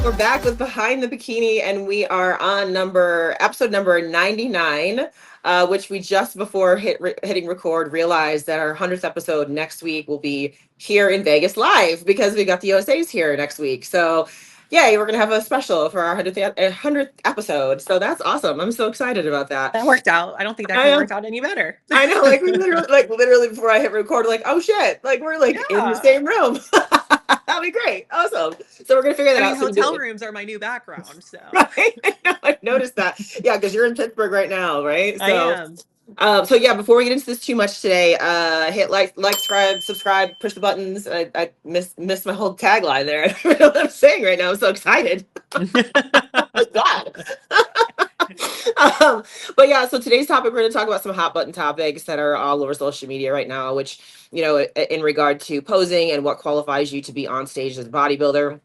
We're back with Behind the Bikini, and we are on episode number 99, which we just before hitting record realized that our 100th episode next week will be here in Vegas live because we got the OSAs here next week. So, yay, we're going to have a special for our 100th episode. So that's awesome. I'm so excited about that. That worked out. I don't think that could have worked out any better. I know, like we literally before I hit record, like, oh shit, like we're like in the same room. That'd be great. Awesome. So we're gonna figure that out. Hotel rooms are my new background, so right. I noticed that. Yeah, because you're in Pittsburgh right now, right? I am. So yeah, before we get into this too much today, hit like, subscribe, push the buttons. I missed my whole tagline there. I don't know what I'm saying right now. I'm so excited. Oh, God. But yeah, so today's topic, we're going to talk about some hot button topics that are all over social media right now, which, in regard to posing and what qualifies you to be on stage as a bodybuilder.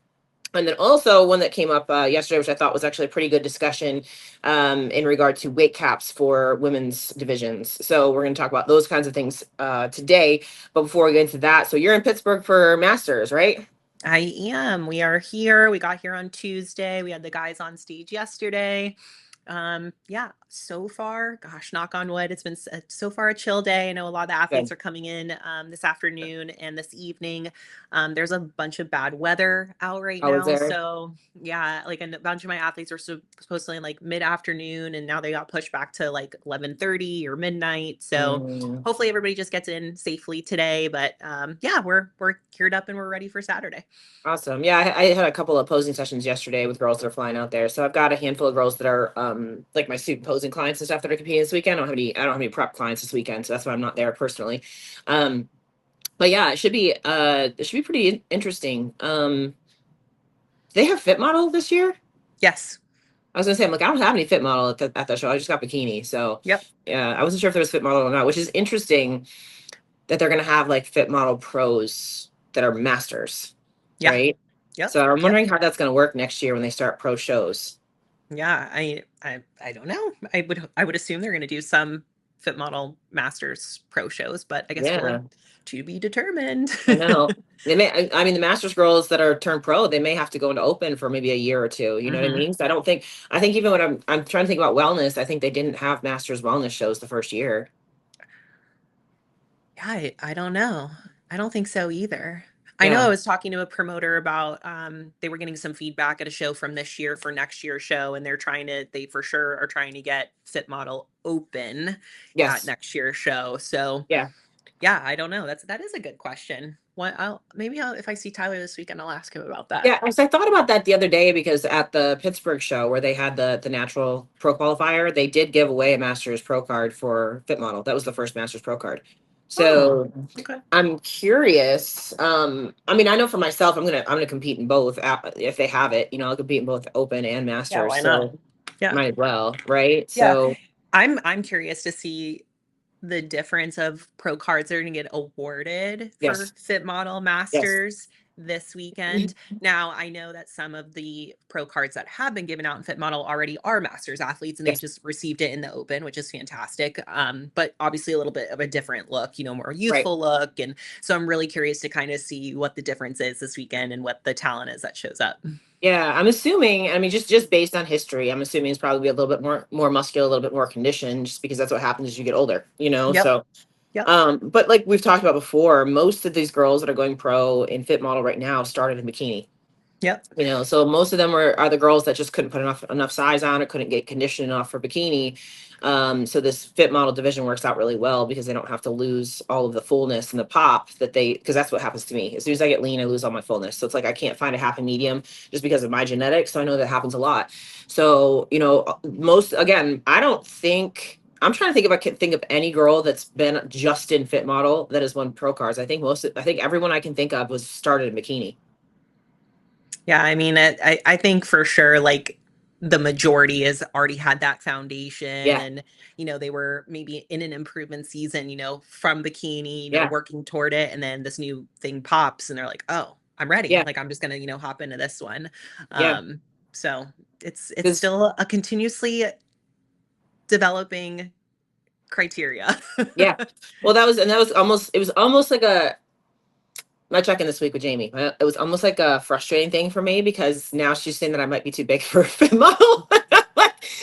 And then also one that came up yesterday, which I thought was actually a pretty good discussion in regard to weight caps for women's divisions. So we're going to talk about those kinds of things today. But before we get into that, so you're in Pittsburgh for Masters, right? I am. We are here. We got here on Tuesday. We had the guys on stage yesterday. Yeah, so far, gosh, knock on wood, it's been so far a chill day. I know a lot of the athletes are coming in this afternoon and this evening. There's a bunch of bad weather out right now. So yeah, like a bunch of my athletes are supposed to like mid-afternoon, and now they got pushed back to like 11:30 or midnight. So hopefully everybody just gets in safely today. But yeah, we're geared up and we're ready for Saturday. Awesome. Yeah, I had a couple of posing sessions yesterday with girls that are flying out there. So I've got a handful of girls that are like my student posing clients and stuff that are competing this weekend. I don't have any prep clients this weekend, so that's why I'm not there personally. But yeah, it should be pretty interesting. They have Fit Model this year? Yes. I was gonna say, I'm like, I don't have any Fit Model at that show. I just got bikini. So yep. Yeah, I wasn't sure if there was Fit Model or not, which is interesting that they're gonna have like Fit Model pros that are masters. Yeah. Right. Yep. So I'm wondering how that's going to work next year when they start pro shows. Yeah, I don't know. I would assume they're going to do some Fit Model Masters pro shows, but I guess we're to be determined. I know. They may. I mean, the Masters girls that are turned pro, they may have to go into open for maybe a year or two. You know what I mean? So I think even when I'm trying to think about wellness, I think they didn't have Masters wellness shows the first year. Yeah, I don't know. I don't think so either. I know I was talking to a promoter about they were getting some feedback at a show from this year for next year's show, and they for sure are trying to get Fit Model open at next year's show. So yeah, I don't know. That is a good question. If I see Tyler this weekend, I'll ask him about that. Yeah, I thought about that the other day because at the Pittsburgh show where they had the natural pro qualifier, they did give away a Masters pro card for Fit Model. That was the first Masters pro card. So I'm curious. I mean, I know for myself, I'm gonna compete in both if they have it. I'll compete in both open and Masters. Yeah, why not? Yeah, might as well, right? Yeah. So I'm curious to see the difference of pro cards that are going to get awarded for Fit Model Masters this weekend. Now, I know that some of the pro cards that have been given out in Fit Model already are Masters athletes, and they just received it in the open, which is fantastic. But obviously a little bit of a different look, more youthful look. And so I'm really curious to kind of see what the difference is this weekend and what the talent is that shows up. Yeah, I'm assuming, I mean, just based on history, I'm assuming it's probably a little bit more muscular, a little bit more conditioned, just because that's what happens as you get older, So, but like we've talked about before, most of these girls that are going pro in Fit Model right now started in bikini. Yep. So most of them are the girls that just couldn't put enough size on or couldn't get conditioned enough for bikini. So this Fit Model division works out really well because they don't have to lose all of the fullness and the pop because that's what happens to me. As soon as I get lean, I lose all my fullness. So it's like I can't find a happy medium just because of my genetics. So I know that happens a lot. So, I'm trying to think if I can think of any girl that's been just in Fit Model that has won pro cards. I think everyone I can think of was started in bikini. Yeah, I mean, I think for sure, like the majority has already had that foundation. And, they were maybe in an improvement season, from bikini, working toward it. And then this new thing pops and they're like, oh, I'm ready. Yeah. Like, I'm just going to, hop into this one. So it's still a continuously developing criteria. Yeah. Well, it was almost like my check-in this week with Jamie. It was almost like a frustrating thing for me because now she's saying that I might be too big for a fit model.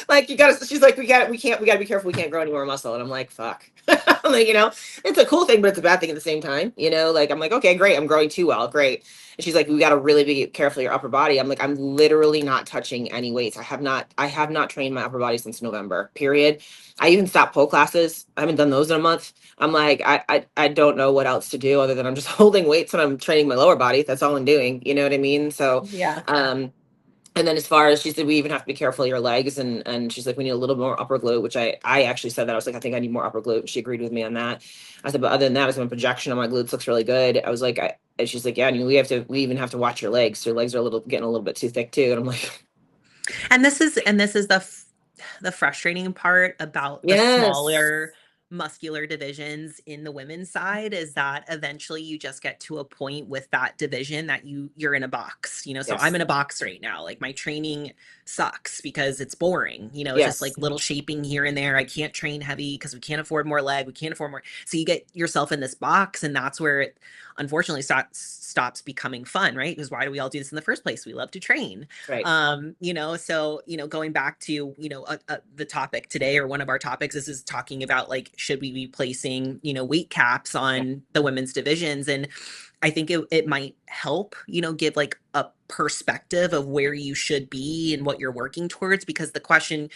Like you gotta, she's like, we gotta be careful. We can't grow any more muscle. And I'm like, fuck. I'm like, it's a cool thing, but it's a bad thing at the same time. Like I'm like, okay, great. I'm growing too well. Great. And she's like, we gotta really be careful of your upper body. I'm like, I'm literally not touching any weights. I have not trained my upper body since November, period. I even stopped pole classes. I haven't done those in a month. I'm like, I don't know what else to do other than I'm just holding weights and I'm training my lower body. That's all I'm doing. You know what I mean? So, Yeah. and then as far as she said, we even have to be careful of your legs. And she's like, we need a little more upper glute, which I actually said that. I was like, I think I need more upper glute. She agreed with me on that. I said, but other than that, I was my projection on my glutes looks really good. I was like, and she's like, yeah, and we even have to watch your legs. Your legs are getting a little bit too thick too. And I'm like, And this is the frustrating part about the yes, smaller muscular divisions in the women's side is that eventually you just get to a point with that division that you're in a box, so I'm yes, in a box right now. Like my training sucks because it's boring, it's just like yes, little shaping here and there. I can't train heavy because we can't afford more leg, we can't afford more, so you get yourself in this box, and that's where it unfortunately stops becoming fun, right? Because why do we all do this in the first place? We love to train. right. So going back to the topic today, or one of our topics, is talking about like, should we be placing weight caps Yeah. on the women's divisions? And I think it might help give like a perspective of where you should be and what you're working towards, because the question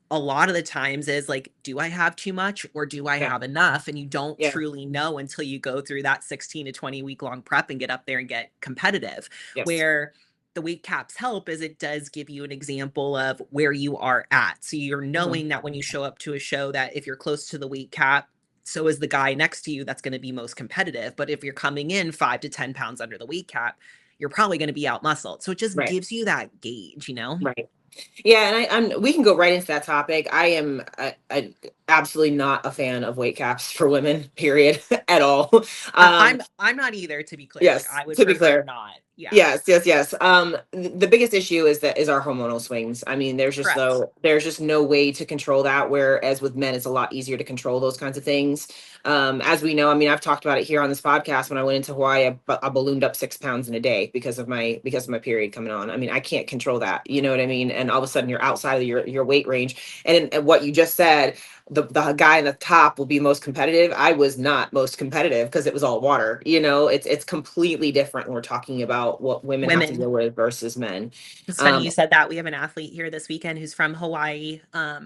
a lot of the times is like, do I have too much or do I Yeah. have enough? And you don't Yeah. truly know until you go through that 16 to 20 week long prep and get up there and get competitive. Yes. Where the weight caps help is it does give you an example of where you are at. So you're Mhm. knowing that when you show up to a show, that if you're close to the weight cap, so is the guy next to you that's going to be most competitive. But if you're coming in 5 to 10 pounds under the weight cap, you're probably going to be out muscled. So it just Right. gives you that gauge. Right. Yeah, and we can go right into that topic. I am absolutely not a fan of weight caps for women, period, at all. Um, I'm not either, to be clear. Like yes, I would to be prefer clear. not. Yeah. Yes, yes, yes. The biggest issue is our hormonal swings. I mean, Correct. there's just no way to control that. Whereas with men, it's a lot easier to control those kinds of things. As we know, I mean, I've talked about it here on this podcast. When I went into Hawaii, I ballooned up 6 pounds in a day because of my period coming on. I mean, I can't control that. You know what I mean? And all of a sudden, you're outside of your weight range. And what you just said, the guy in the top will be most competitive. I was not most competitive because it was all water. It's completely different when we're talking about what women have to Women. deal with versus men. It's funny Um, you said that. We have an athlete here this weekend who's from Hawaii.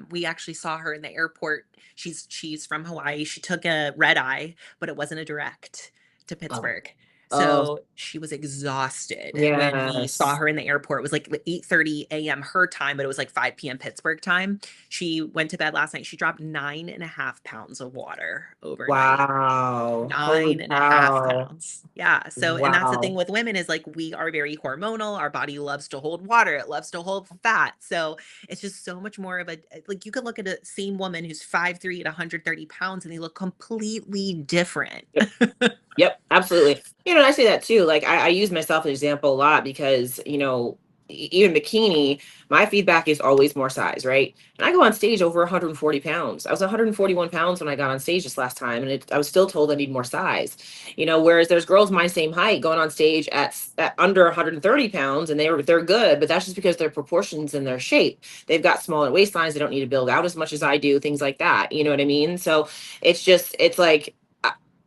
We actually saw her in the airport. She's from Hawaii. She took a red eye, but it wasn't a direct to oh, Pittsburgh. oh, So she was exhausted when we saw yes. her in the airport. It was like 8:30 a.m. her time, but it was like 5 p.m. Pittsburgh time. She went to bed last night. She dropped 9.5 pounds of water overnight. Wow. Holy Nine and a half cow. pounds. Yeah. So, and that's the thing Wow. with women is like we are very hormonal. Our body loves to hold water. It loves to hold fat. So it's just so much more of a like you could look at a same woman who's 5'3" at 130 pounds and they look completely different. Yep, absolutely. And I say that too. Like I use myself as an example a lot because, even bikini, my feedback is always more size, right? And I go on stage over 140 pounds. I was 141 pounds when I got on stage this last time, and I was still told I need more size. Whereas there's girls my same height going on stage at under 130 pounds, and they're good, but that's just because their proportions and their shape. They've got smaller waistlines. They don't need to build out as much as I do, things like that. You know what I mean? So it's like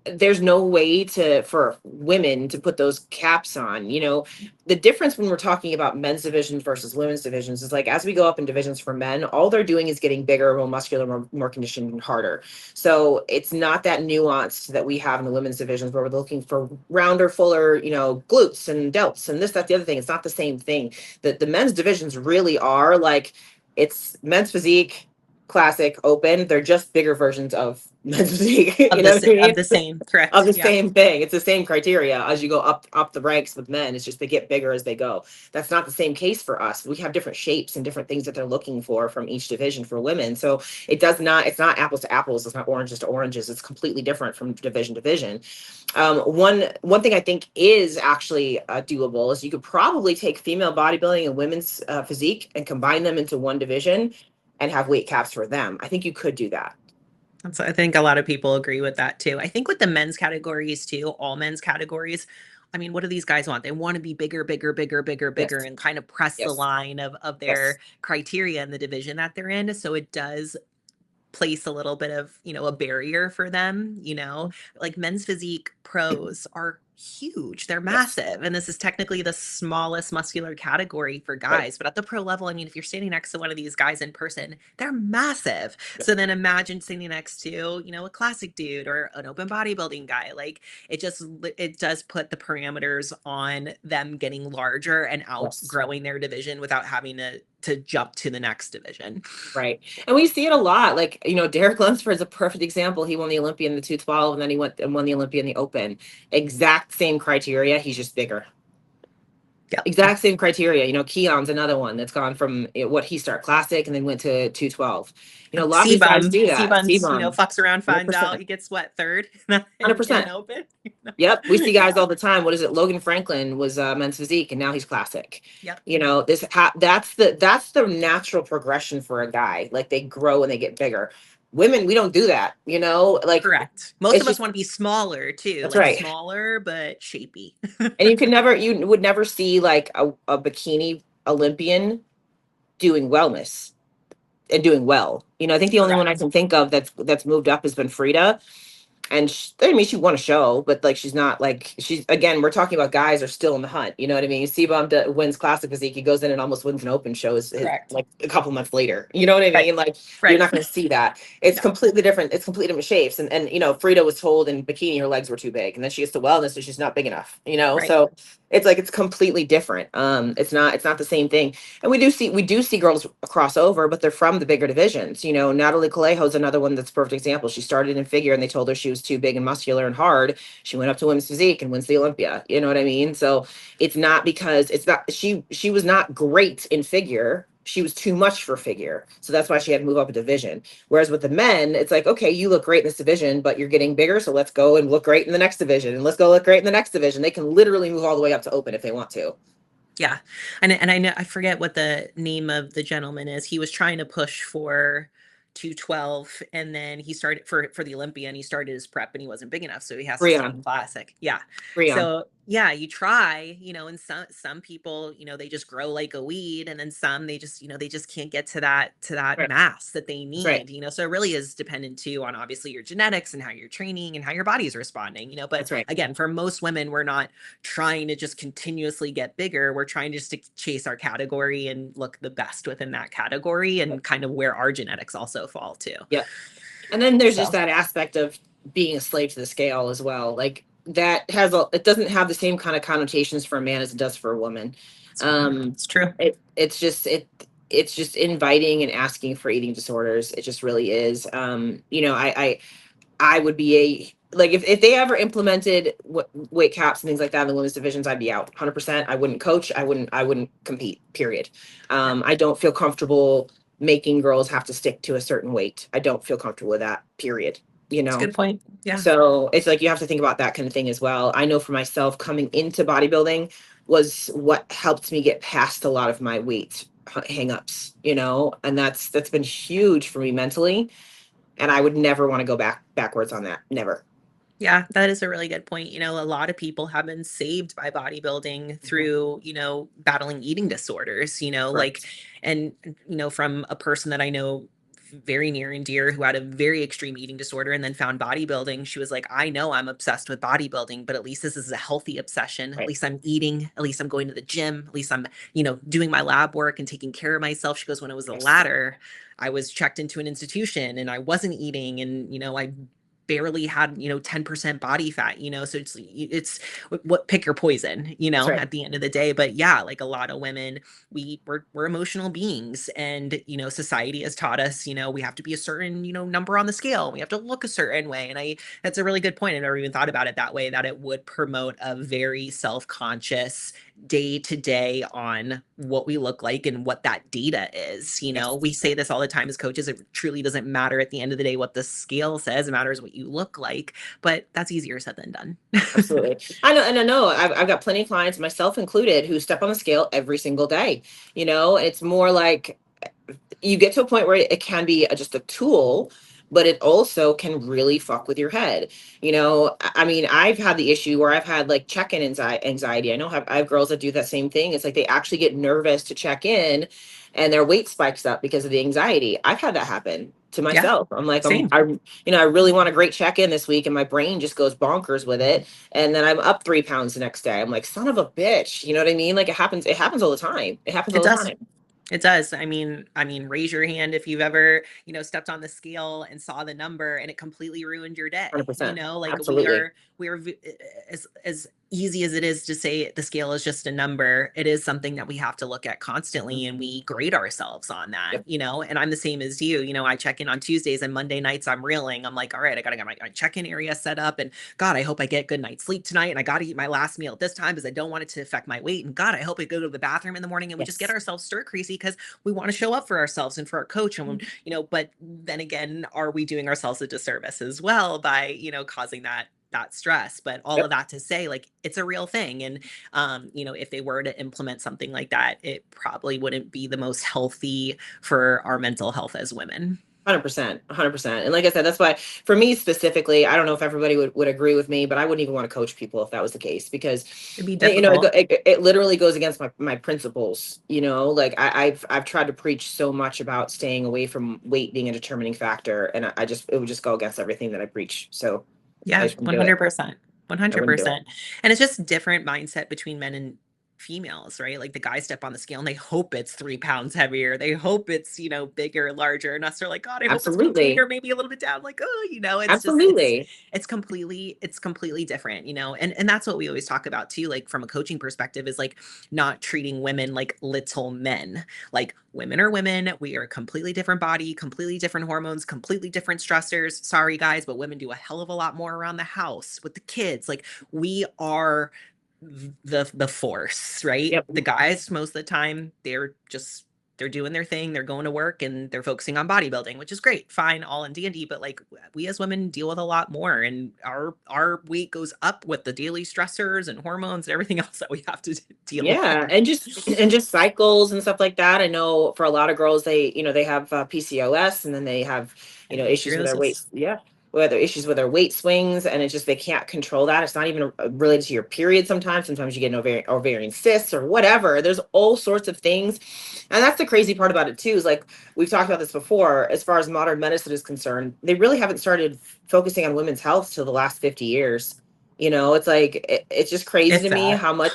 there's no way for women to put those caps on. The difference when we're talking about men's divisions versus women's divisions is like as we go up in divisions for men, all they're doing is getting bigger, more muscular, more conditioned, and harder. So it's not that nuanced that we have in the women's divisions where we're looking for rounder, fuller, glutes and delts and this, that, the other thing. It's not the same thing. The men's divisions really are like it's men's physique, classic, open. They're just bigger versions of men's physique. You know what I Of mean? the same, Of correct. the Yeah. same thing. It's the same criteria as you go up the ranks with men. It's just they get bigger as they go. That's not the same case for us. We have different shapes and different things that they're looking for from each division for women. So it's not apples to apples. It's not oranges to oranges. It's completely different from division to division. One thing I think is actually doable is you could probably take female bodybuilding and women's physique and combine them into one division and have weight caps for them. I think you could do that. I think a lot of people agree with that too. I think with the men's categories too, all men's categories, I mean, what do these guys want? They want to be bigger, bigger, bigger, bigger, bigger, Yes. and kind of press the Yes. line of Yes. their criteria in the division that they're in. So it does place a little bit of, a barrier for them, like men's physique pros are huge. They're Yes. massive. And this is technically the smallest muscular category for Right. guys. But at the pro level, I mean, if you're standing next to one of these guys in person, they're massive. Yeah. So then imagine standing next to, a classic dude or an open bodybuilding guy. Like it does put the parameters on them getting larger and Yes. outgrowing their division without having to jump to the next division. Right. And we see it a lot. Like, Derek Lunsford is a perfect example. He won the Olympia in the 212, and then he went and won the Olympia in the Open. Exact same criteria. He's just bigger. Yeah. Exact same criteria. Keon's another one that's gone from what he started classic and then went to 212. A lot of these guys C-Bum. do that. C-Bum's, C-Bum, fucks around, finds out 100%. he gets what, third in an 100%. open? Yep. We see guys Yeah. all the time. What is it? Logan Franklin was men's physique and now he's classic. Yep. That's the natural progression for a guy. Like they grow and they get bigger. Women, we don't do that, like Correct. Most it's of us just, want to be smaller too, that's like right. smaller but shapy. And you would never see like a bikini Olympian doing wellness and doing well. I think the only one I Correct. can think of that's moved up has been Frida. And she won a show, but like she's not like again, we're talking about guys are still in the hunt. You know what I mean? C-Bomb wins classic physique. He goes in and almost wins an open show like a couple months later. You know what I mean? Right. Like you're Right. not going to see that. It's No. completely different. It's completely different shapes. And Frida was told in bikini her legs were too big, and then she gets to wellness and she's not big enough. Right. So it's like it's completely different. It's not the same thing. And we do see girls cross over, but they're from the bigger divisions. Natalie Calejo's another one that's a perfect example. She started in figure and they told her she was too big and muscular and hard. She went up to women's physique and wins the Olympia. You know what I mean? So it's not because she was not great in figure. She was too much for figure. So that's why she had to move up a division. Whereas with the men, it's like, okay, you look great in this division, but you're getting bigger. So let's go and look great in the next division. And let's go look great in the next division. They can literally move all the way up to open if they want to. Yeah. And I know, I forget what the name of the gentleman is. He was trying to push for 212 and then he started for the Olympia and he started his prep and he wasn't big enough. So he has to stay Breon. classic. Yeah. Breon. So yeah, you try, and some people, they just grow like a weed and then some they just, they just can't get to that Right. mass that they That's need, right. so it really is dependent too on obviously your genetics and how you're training and how your body's responding, but That's right. again, for most women, we're not trying to just continuously get bigger. We're trying just to chase our category and look the best within that category and kind of where our genetics also fall too. Yep. And then there's just So that aspect of being a slave to the scale as well. Like that it doesn't have the same kind of connotations for a man as it does for a woman. it's true. It's just inviting and asking for eating disorders. It just really is. I would be like if they ever implemented weight caps and things like that in the women's divisions, I'd be out 100%. I wouldn't coach. I wouldn't compete. Period. I don't feel comfortable making girls have to stick to a certain weight. I don't feel comfortable with that. Period. That's a good point. Yeah. So it's like you have to think about that kind of thing as well. I know for myself, coming into bodybuilding was what helped me get past a lot of my weight hangups, and that's been huge for me mentally. And I would never want to go backwards on that. Never. Yeah, that is a really good point. A lot of people have been saved by bodybuilding through, battling eating disorders, like, and, from a person that I know very near and dear who had a very extreme eating disorder and then found bodybuilding. She was like, I know I'm obsessed with bodybuilding, but at least this is a healthy obsession. Right. At least I'm eating, at least I'm going to the gym, at least I'm, doing my lab work and taking care of myself. She goes, when it was the latter, I was checked into an institution and I wasn't eating and, I barely had 10% body fat, so it's what pick your poison, Right. at the end of the day. But yeah, like a lot of women, we're emotional beings and society has taught us we have to be a certain number on the scale, we have to look a certain way, and that's a really good point. I never even thought about it that way, that it would promote a very self-conscious day to day on what we look like and what that data is. We say this all the time as coaches, it truly doesn't matter at the end of the day what the scale says, it matters what you look like, but that's easier said than done. Absolutely. I know I've got plenty of clients, myself included, who step on the scale every single day. It's more like you get to a point where it can be just a tool, but it also can really fuck with your head. I mean, I've had the issue where I've had like check-in anxiety. I know I have girls that do that same thing. It's like they actually get nervous to check in and their weight spikes up because of the anxiety. I've had that happen to Yeah, myself. I'm like, same. I really want a great check-in this week, and my brain just goes bonkers with it. And then I'm up 3 pounds the next day. I'm like, son of a bitch. You know what I mean? Like it happens all the time. It happens It all the does. time. It does. I mean, raise your hand if you've ever, stepped on the scale and saw the number and it completely ruined your day. 100%. Like Absolutely. we are as easy as it is to say the scale is just a number, it is something that we have to look at constantly and we grade ourselves on that, Yep. and I'm the same as you. I check in on Tuesdays and Monday nights I'm reeling. I'm like, all right, I gotta get my check-in area set up, and God, I hope I get good night's sleep tonight, and I gotta eat my last meal at this time because I don't want it to affect my weight. And God, I hope I go to the bathroom in the morning, and we just get Yes. ourselves stir crazy because we want to show up for ourselves and for our coach. And but then again, are we doing ourselves a disservice as well by causing that stress? But all of Yep. that to say, like, it's a real thing. And if they were to implement something like that, it probably wouldn't be the most healthy for our mental health as women. 100%. 100%. And like I said, that's why for me specifically, I don't know if everybody would agree with me, but I wouldn't even want to coach people if that was the case, because It'd be difficult. it literally goes against my principles. Like I've tried to preach so much about staying away from weight being a determining factor, and it would just go against everything that I preach. So I Yeah, just wouldn't do it. 100%. I wouldn't do it. 100%. And it's just different mindset between men and females, right? Like the guys step on the scale and they hope it's 3 pounds heavier. They hope it's, bigger, larger. And us are like, God, I hope it's maintained Absolutely. or maybe a little bit down. Like, oh, it's just, Absolutely. it's completely different, and that's what we always talk about too, like from a coaching perspective, is like not treating women like little men. Like, women are women. We are a completely different body, completely different hormones, completely different stressors. Sorry, guys, but women do a hell of a lot more around the house with the kids. Like, we are the force, right? Yep. The guys, most of the time, they're doing their thing, they're going to work, and they're focusing on bodybuilding, which is great, fine, all in D&D. But like, we as women deal with a lot more, and our weight goes up with the daily stressors and hormones and everything else that we have to deal with. Yeah, and just cycles and stuff like that. I know for a lot of girls, they have PCOS, and then they have issues with their weight. Endometriosis. Yeah, whether issues with their weight swings, and it's just they can't control that. It's not even related to your period. Sometimes you get an ovarian cysts or whatever. There's all sorts of things, and that's the crazy part about it too. Is like we've talked about this before. As far as modern medicine is concerned, they really haven't started focusing on women's health till the last 50 years. It's like it's just crazy If to me that. how much.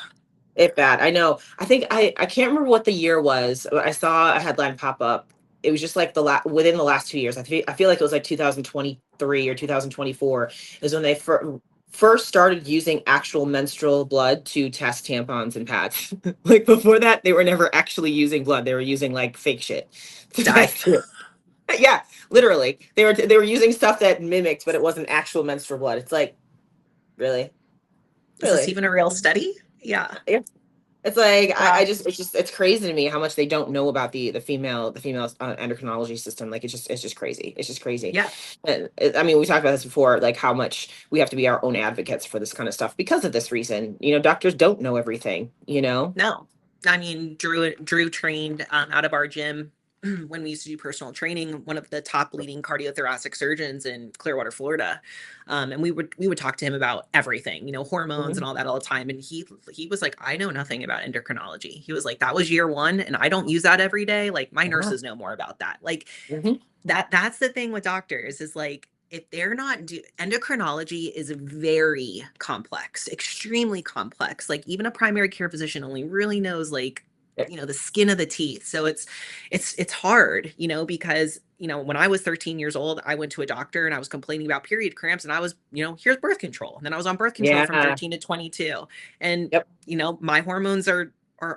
If that, I know. I think I can't remember what the year was. I saw a headline pop up. It was just like within the last 2 years. I feel like it was like 2023 or 2024 is when they first started using actual menstrual blood to test tampons and pads. Like before that, they were never actually using blood. They were using like fake shit to Die. test it. Yeah, literally. They were using stuff that mimicked, but it wasn't actual menstrual blood. It's like, really? Is this Really? even a real study? Yeah. Yeah. It's like I Wow. just it's crazy to me how much they don't know about the female endocrinology system. Like it's just crazy. It's just crazy. Yeah. And I mean, we talked about this before, like how much we have to be our own advocates for this kind of stuff because of this reason. Doctors don't know everything. No. I mean, Drew trained out of our gym when we used to do personal training, one of the top leading cardiothoracic surgeons in Clearwater, Florida. And we would talk to him about everything, hormones and Mhm. all that all the time. And he was like, I know nothing about endocrinology. He was like, that was year one, and I don't use that every day. Like, my Yeah. nurses know more about that. Like, Mhm. that's the thing with doctors, is like, if they're not endocrinology is very complex, extremely complex. Like, even a primary care physician only really knows, like, Yep. the skin of the teeth. So it's hard, because when I was 13 years old, I went to a doctor and I was complaining about period cramps, and I was, here's birth control. And then I was on birth control from Yeah. 13 to 22. And Yep. my hormones are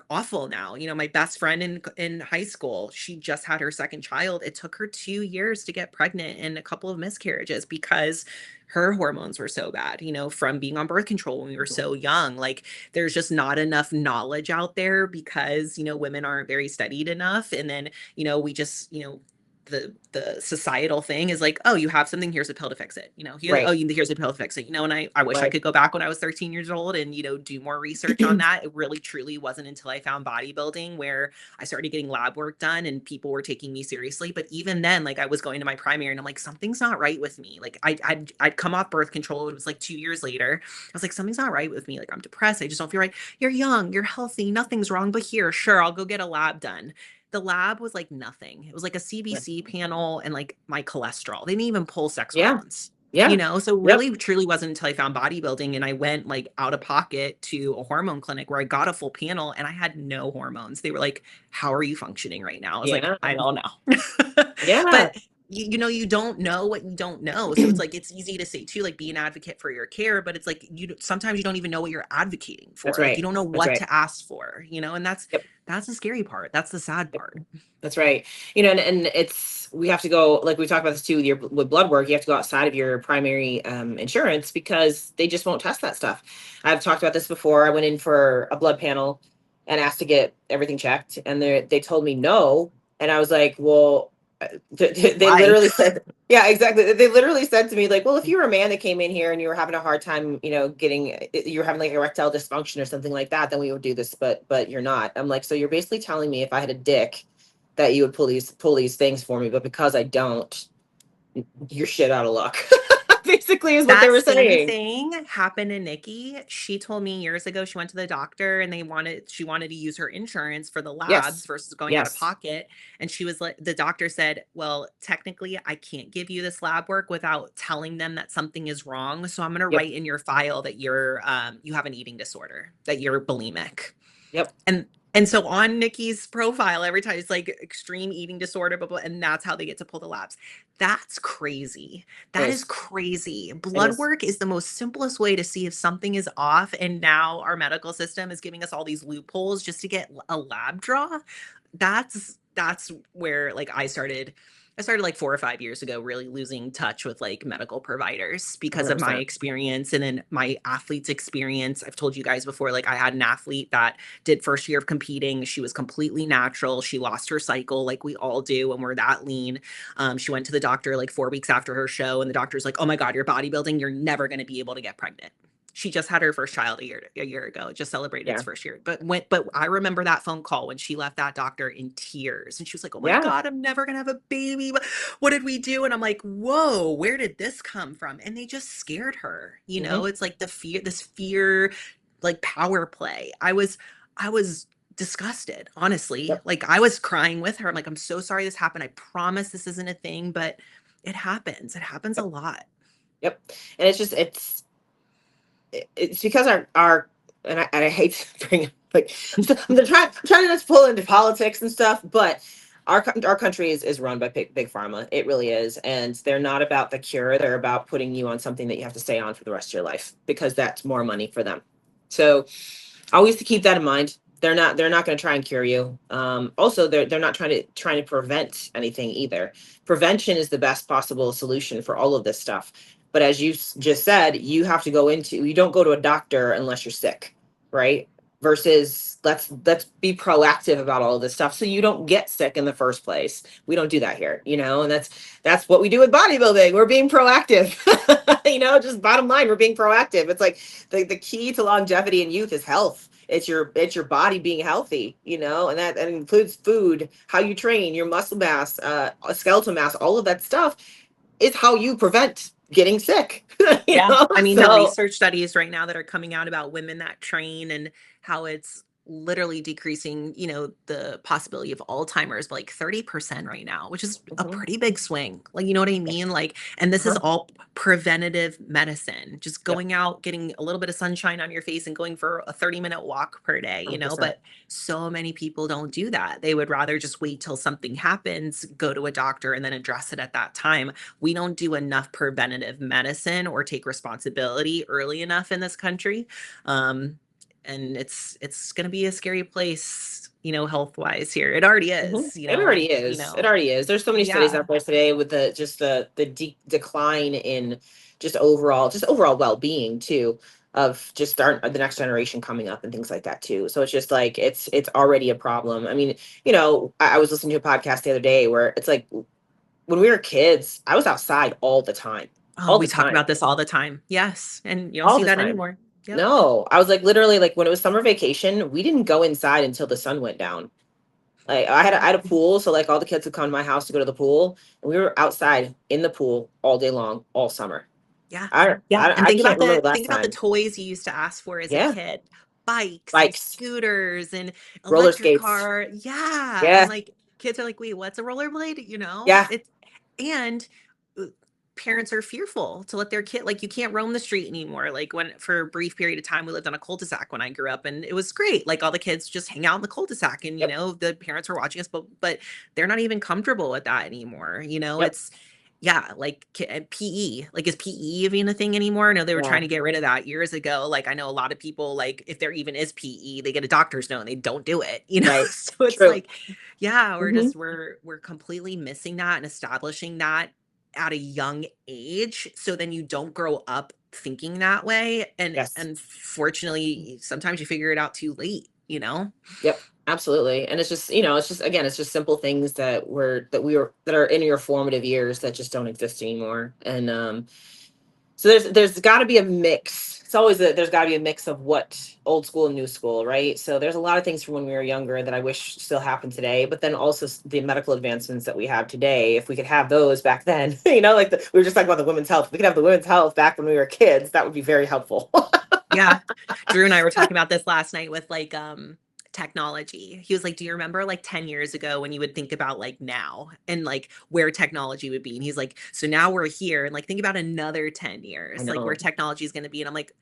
awful now. My best friend in high school, she just had her second child. It took her 2 years to get pregnant and a couple of miscarriages because her hormones were so bad, from being on birth control when we were so young. Like, there's just not enough knowledge out there because, women aren't very studied enough. And then, we just, the societal thing is like, oh, you have something, here's a pill to fix it. Right. Here's a pill to fix it. And I wish I Right. could go back when I was 13 years old and, do more research on that. It really truly wasn't until I found bodybuilding where I started getting lab work done and people were taking me seriously. But even then, like I was going to my primary and I'm like, something's not right with me. Like I'd come off birth control. It was like 2 years later. I was like, something's not right with me. Like I'm depressed. I just don't feel right. You're young, you're healthy, nothing's wrong. But here, sure, I'll go get a lab done. The lab was like nothing. It was like a CBC panel and like my cholesterol. They didn't even pull sex Yeah. hormones. Yeah. So Yep. really truly wasn't until I found bodybuilding and I went like out of pocket to a hormone clinic where I got a full panel and I had no hormones. They were like, how are you functioning right now? I was like, Yeah. I don't know. Yeah. But you don't know what you don't know. So it's like, it's easy to say too, like be an advocate for your care, but it's like, sometimes you don't even know what you're advocating That's for. Like you right. don't know That's what right. to ask for, and Yep. that's the scary part. That's the sad Yep. part. That's right. And it's, we have to go, like we talked about this too, with blood work, you have to go outside of your primary insurance because they just won't test that stuff. I've talked about this before. I went in for a blood panel and asked to get everything checked, and they told me no. And I was like, well, they Why? literally said, yeah, exactly. They literally said to me, like, well, if you were a man that came in here and you were having a hard time, getting, you're having like erectile dysfunction or something like that, then we would do this. But you're not. I'm like, so you're basically telling me if I had a dick that you would pull these things for me, but because I don't, you're shit out of luck. Basically, is what they That were same saying. thing happened to Nikki. She told me years ago she went to the doctor and she wanted to use her insurance for the labs Yes. versus going out of Yes. pocket. And she was like, the doctor said, well, technically, I can't give you this lab work without telling them that something is wrong. So I'm going to Yep. write in your file that you have an eating disorder, that you're bulimic. Yep. And so on Nikki's profile, every time it's like extreme eating disorder, blah, blah, and that's how they get to pull the labs. That's crazy. It That is is. crazy. It Blood is. work is the most simplest way to see if something is off. And now our medical system is giving us all these loopholes just to get a lab draw. That's where like I started like 4 or 5 years ago, really losing touch with like medical providers because of my 100%. experience and then my athlete's experience. I've told you guys before, like I had an athlete that did first year of competing. She was completely natural. She lost her cycle like we all do when we're that lean. She went to the doctor like 4 weeks after her show, and the doctor's like, oh my God, you're bodybuilding. You're never going to be able to get pregnant. She just had her first child a year ago. It just celebrated its Yeah. first year. But I remember that phone call when she left that doctor in tears. And she was like, oh my Yeah. God, I'm never gonna have a baby. What did we do? And I'm like, whoa, where did this come from? And they just scared her. Hmm. It's like this fear, like power play. I was disgusted, honestly. Yep. Like I was crying with her. I'm like, I'm so sorry this happened. I promise this isn't a thing, but it happens. It happens a Yep. lot. Yep. And it's because our and I hate to bring it, like, I'm trying to not pull into politics and stuff, but our country is run by big pharma. It really is, and they're not about the cure. They're about putting you on something that you have to stay on for the rest of your life because that's more money for them. So always to keep that in mind. They're not going to try and cure you. Also, they're not trying to prevent anything either. Prevention is the best possible solution for all of this stuff. But as you just said, you don't go to a doctor unless you're sick, right? Versus let's be proactive about all of this stuff so you don't get sick in the first place. We don't do that here, and that's what we do with bodybuilding. We're being proactive. Just bottom line, we're being proactive. It's like the key to longevity and youth is health. It's your body being healthy, and that includes food, how you train, your muscle mass, skeletal mass, all of that stuff is how you prevent getting sick. Yeah. I mean, the So research studies right now that are coming out about women that train and how it's literally decreasing, the possibility of Alzheimer's by like 30% right now, which is a mhm, pretty big swing. Like, you know what I mean? Like, and this is uh-huh, all preventative medicine, just yep, going out, getting a little bit of sunshine on your face and going for a 30-minute walk per day, 100%. but so many people don't do that. They would rather just wait till something happens, go to a doctor and then address it at that time. We don't do enough preventative medicine or take responsibility early enough in this country. Um, and it's going to be a scary place, health wise here. It already is, It already is. It already is. There's so many studies yeah. out there today with the decline in just overall well-being too, of just the next generation coming up and things like that too. So it's just like it's already a problem. I mean, I was listening to a podcast the other day where it's like when we were kids, I was outside all the time, Oh, all we the talk time, about this all the time. Yes, and you don't all see the that time. anymore. Yep. No, I was like literally like when it was summer vacation, we didn't go inside until the sun went down. Like I had a pool, so like all the kids would come to my house to go to the pool, and we were outside in the pool all day long, all summer. Yeah. Yeah. And I can't remember the last think about the time. toys you used to ask for as a Yeah, kid. Bikes and bikes, scooters and roller electric skates. car. Yeah. And Yeah, like kids are like, wait, what's a rollerblade? yeah, It's and uh, parents are fearful to let their kid, like, you can't roam the street anymore. Like, when for a brief period of time we lived on a cul-de-sac when I grew up, and it was great. Like, all the kids just hang out in the cul-de-sac, and yep, the parents were watching us, but they're not even comfortable with that anymore. yep, It's yeah, like PE. Like, is PE even a thing anymore? I know they were yeah, trying to get rid of that years ago. Like, I know a lot of people, like, if there even is PE, they get a doctor's note and they don't do it, right. So it's True. like, yeah, Hmm. we're completely missing that and establishing that at a young age. So then you don't grow up thinking that way. And Yes. unfortunately, sometimes you figure it out too late. Yep, absolutely. And it's just, it's just again, it's just simple things that are in your formative years that just don't exist anymore. And so there's got to be a mix. It's always there's got to be a mix of what old school and new school, right? So there's a lot of things from when we were younger that I wish still happened today, but then also the medical advancements that we have today, if we could have those back then, like we were just talking about the women's health. If we could have the women's health back when we were kids, that would be very helpful. Yeah. Drew and I were talking about this last night with like technology. He was like, "Do you remember like 10 years ago when you would think about like now and like where technology would be?" And he's like, "So now we're here and like think about another 10 I years, like where know. technology is going to be." And I'm like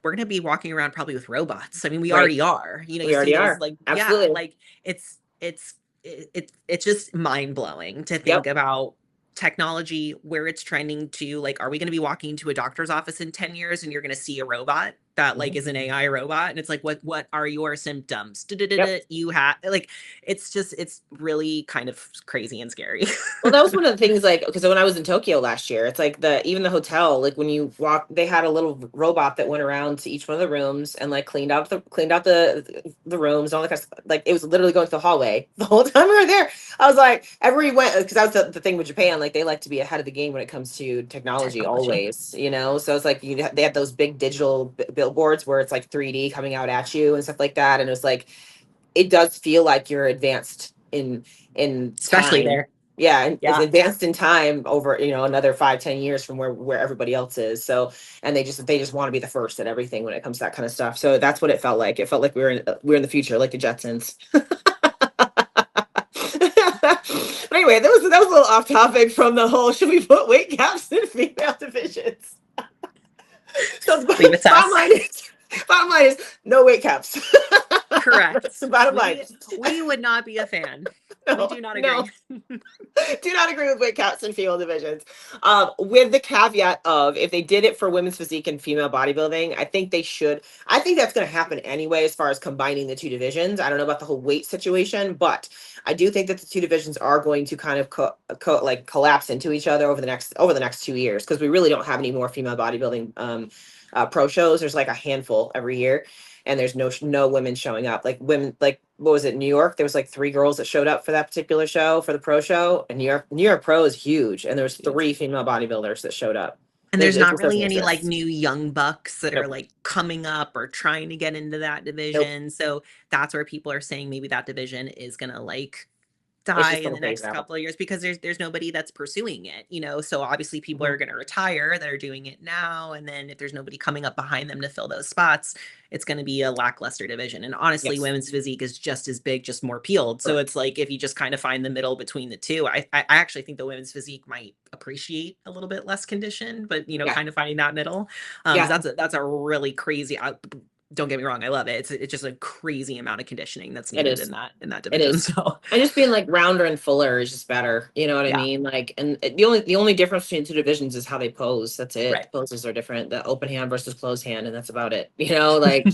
we're going to be walking around probably with robots. I mean, we Right. already are. You We see already those are. like yeah, Absolutely. like it's just mind-blowing to think Yep. about technology, where it's trending to. Like, are we going to be walking into a doctor's office in 10 years and you're going to see a robot that like Mhm. is an AI robot, and it's like, what are your symptoms? Yep. You have like, it's really kind of crazy and scary. Well, that was one of the things, like, because when I was in Tokyo last year, it's like even the hotel, like when you walk, they had a little robot that went around to each one of the rooms and like cleaned out the rooms and all that kind of stuff. Like it was literally going through the hallway the whole time we were there. I was like, every went because that was the thing with Japan, like they like to be ahead of the game when it comes to technology, Technology. always. So it's like they had those big digital billboards where it's like 3D coming out at you and stuff like that, and it was like it does feel like you're advanced in Especially time. there. Yeah, and it's Yeah. advanced in time over another 5-10 years from where everybody else is. So, and they just want to be the first at everything when it comes to that kind of stuff. So that's what it felt like. It felt like we were in the future, like the Jetsons. But anyway, that was a little off topic from the whole should we put weight caps in female divisions. So Leave it to bottom us. line is bottom line is no weight caps. That's the Correct. bottom line. We would not be a fan. We No, do not no. agree. Do not agree with weight caps in female divisions. With the caveat of if they did it for women's physique and female bodybuilding, I think they should. I think that's going to happen anyway, as far as combining the two divisions. I don't know about the whole weight situation, but I do think that the two divisions are going to kind of like collapse into each other over the next 2 years, because we really don't have any more female bodybuilding pro shows. There's like a handful every year, and there's no women showing up. Like women, like what was it, New York? There was like three girls that showed up for that particular show, for the pro show. And New York Pro is huge, and there was Huge. three female bodybuilders that showed up. And there's It not just really doesn't any like exist. new young bucks that are Nope. like coming up or trying to get into that Nope. division. So that's where people are saying maybe that division is gonna like It's die just in gonna the phase next out. couple of years, because there's nobody that's pursuing it. So obviously people Mhm. are going to retire that are doing it now, and then if there's nobody coming up behind them to fill those spots, it's going to be a lackluster division. And honestly, Yes. women's physique is just as big, just more peeled. So Correct. it's like, if you just kind of find the middle between the two, I actually think the women's physique might appreciate a little bit less condition, but Yeah. kind of finding that middle, because Yeah. that's a really crazy, don't get me wrong, I love it. It's just a crazy amount of conditioning that's It needed is. in that It division. is. So And just being like rounder and fuller is just better. You know what I yeah. mean? Like, and the only difference between the two divisions is how they pose. That's it. Right. The poses are different. The open hand versus closed hand, and that's about it. Like,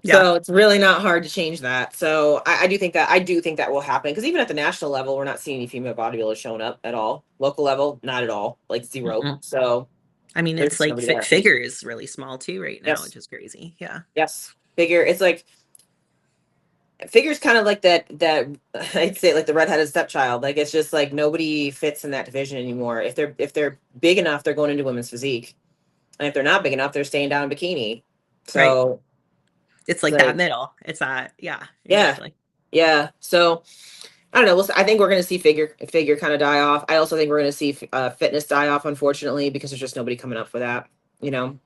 Yeah. so it's really not hard to change that. So I do think that will happen, because even at the national level, we're not seeing any female bodybuilders showing up at all. Local level, not at all, like zero. Mm-mm. So I mean, there's it's just like nobody there. figure is really small too right now, Yes, which is crazy. Yeah. yes, bigger. It's like Figure's kind of like that I'd say like the redheaded stepchild. Like it's just like nobody fits in that division anymore. If they're big enough, they're going into women's physique. And if they're not big enough, they're staying down in bikini. Right. So It's it's like that like, middle. It's that, yeah, yeah, exactly. yeah. So I don't know. I think we're going to see figure kind of die off. I also think we're going to see fitness die off, unfortunately, because there's just nobody coming up for that. You know.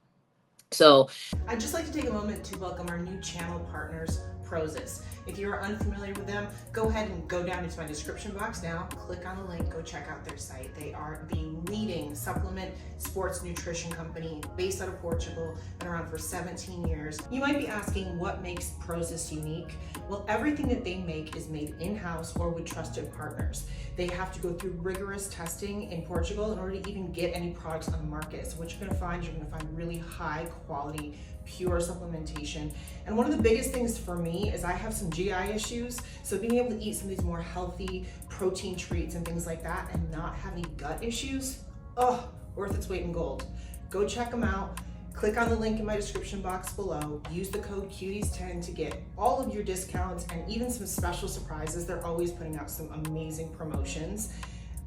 So I'd just like to take a moment to welcome our new channel partners, Prozis. If you're unfamiliar with them, go ahead and go down into my description box now, click on the link, go check out their site. They are the leading supplement sports nutrition company based out of Portugal, been around for 17 years. You might be asking what makes Prozis unique? Well, everything that they make is made in-house or with trusted partners. They have to go through rigorous testing in Portugal in order to even get any products on the market. So what you're gonna find really high quality, pure supplementation. And one of the biggest things for me is I have some GI issues. So being able to eat some of these more healthy protein treats and things like that and not have any gut issues, oh, worth its weight in gold. Go check them out. Click on the link in my description box below. Use the code CUTIES10 to get all of your discounts and even some special surprises. They're always putting out some amazing promotions.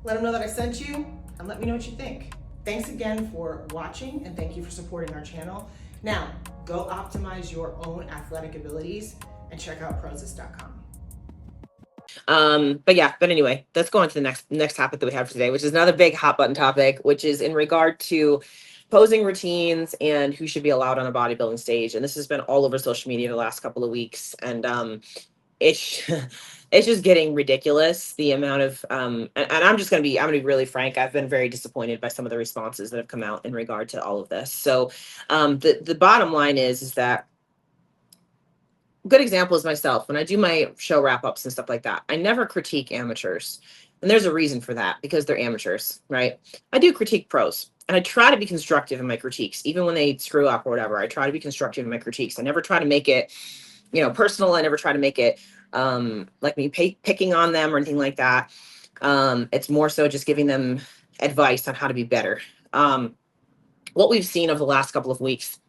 Let them know that I sent you and let me know what you think. Thanks again for watching and thank you for supporting our channel. Now, go optimize your own athletic abilities and check out Prozis.com. But anyway, let's go on to the next topic that we have for today, which is another big hot button topic, which is in regard to posing routines and who should be allowed on a bodybuilding stage. And this has been all over social media the last couple of weeks. And it's it's just getting ridiculous, the amount of and I'm gonna be really frank. I've been very disappointed by some of the responses that have come out in regard to all of this. So the bottom line is that good example is myself. When I do my show wrap ups and stuff like that, I never critique amateurs. And there's a reason for that, because they're amateurs, right? I do critique pros, and I try to be constructive in my critiques, even when they screw up or whatever. I try to be constructive in my critiques. I never try to make it, personal. I never try to make it like me picking on them or anything like that. It's more so just giving them advice on how to be better. What we've seen over the last couple of weeks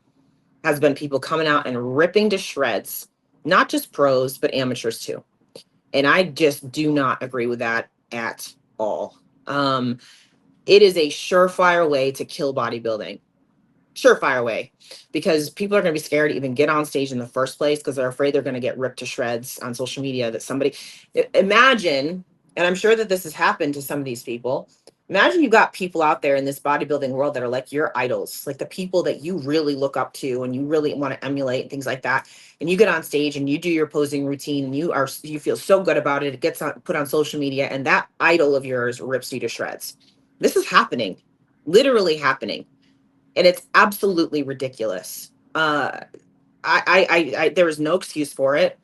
has been people coming out and ripping to shreds, not just pros, but amateurs too. And I just do not agree with that at all. It is a surefire way to kill bodybuilding. Surefire way, because people are going to be scared to even get on stage in the first place because they're afraid they're going to get ripped to shreds on social media. That somebody imagine, and I'm sure that this has happened to some of these people. Imagine you've got people out there in this bodybuilding world that are like your idols, like the people that you really look up to and you really want to emulate and things like that. And you get on stage and you do your posing routine and you feel so good about it. It gets put on social media, and that idol of yours rips you to shreds. This is happening, literally happening, and it's absolutely ridiculous. There is no excuse for it.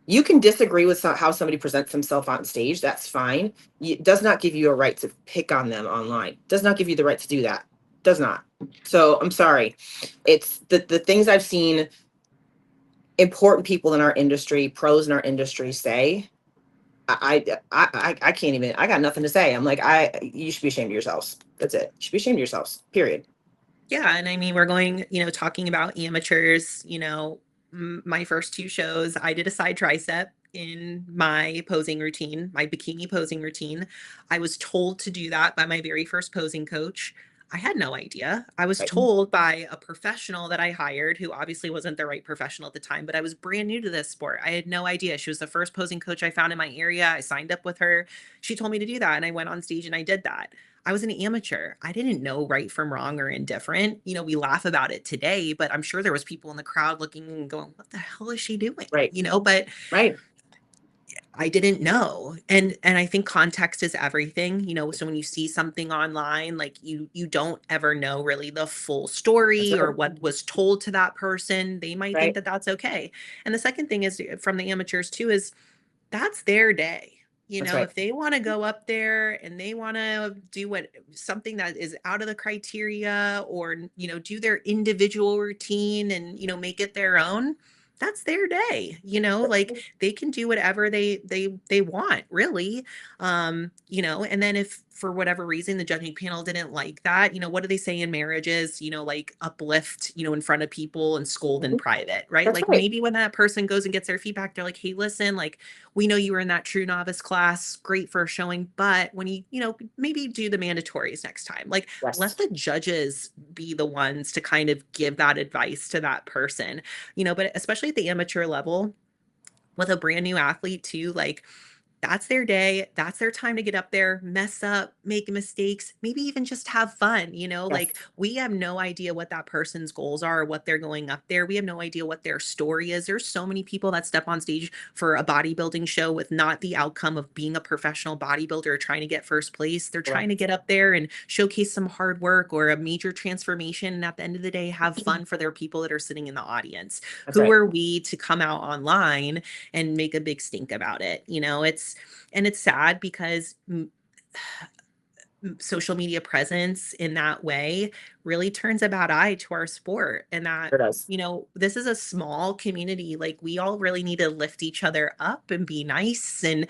You can disagree with how somebody presents themselves on stage. That's fine. It does not give you a right to pick on them online. Does not give you the right to do that. Does not. So I'm sorry. It's the things I've seen important people in our industry, pros in our industry say. I can't even. I got nothing to say. I'm like, you should be ashamed of yourselves. That's it. You should be ashamed of yourselves. Period. Yeah, and I mean, we're going, talking about amateurs, my first two shows, I did a side tricep in my posing routine, my bikini posing routine. I was told to do that by my very first posing coach. I had no idea. I was Right. told by a professional that I hired, who obviously wasn't the right professional at the time, but I was brand new to this sport. I had no idea. She was the first posing coach I found in my area. I signed up with her. She told me to do that, and I went on stage and I did that. I was an amateur. I didn't know right from wrong or indifferent. We laugh about it today, but I'm sure there was people in the crowd looking and going, "What the hell is she doing?" Right. But Right. I didn't know. And I think context is everything. So when you see something online, like you don't ever know really the full That's story or right. what was told to that person. They might think Right. that that's okay. And the second thing is from the amateurs too is that's their day. That's right. If they want to go up there and they want to do something that is out of the criteria, or, do their individual routine and, make it their own, that's their day. Like they can do whatever they want, really. And then if for whatever reason, the judging panel didn't like that. What do they say in marriages? Like uplift, in front of people and scold in private, right? That's Like right. maybe when that person goes and gets their feedback, they're like, hey, listen, like we know you were in that true novice class, great for showing, but when maybe do the mandatories next time. Like let Yes. the judges be the ones to kind of give that advice to that person, but especially at the amateur level with a brand new athlete too, like that's their day. That's their time to get up there, mess up, make mistakes, maybe even just have fun. Yes. Like we have no idea what that person's goals are, or what they're going up there. We have no idea what their story is. There's so many people that step on stage for a bodybuilding show with not the outcome of being a professional bodybuilder or trying to get first place. They're trying to Correct. get up there and showcase some hard work or a major transformation. And at the end of the day, have fun for their people that are sitting in the audience. That's Who right. are we to come out online and make a big stink about it? It's sad because social media presence in that way really turns a bad eye to our sport, and that Sure does. this is a small community. Like we all really need to lift each other up and be nice and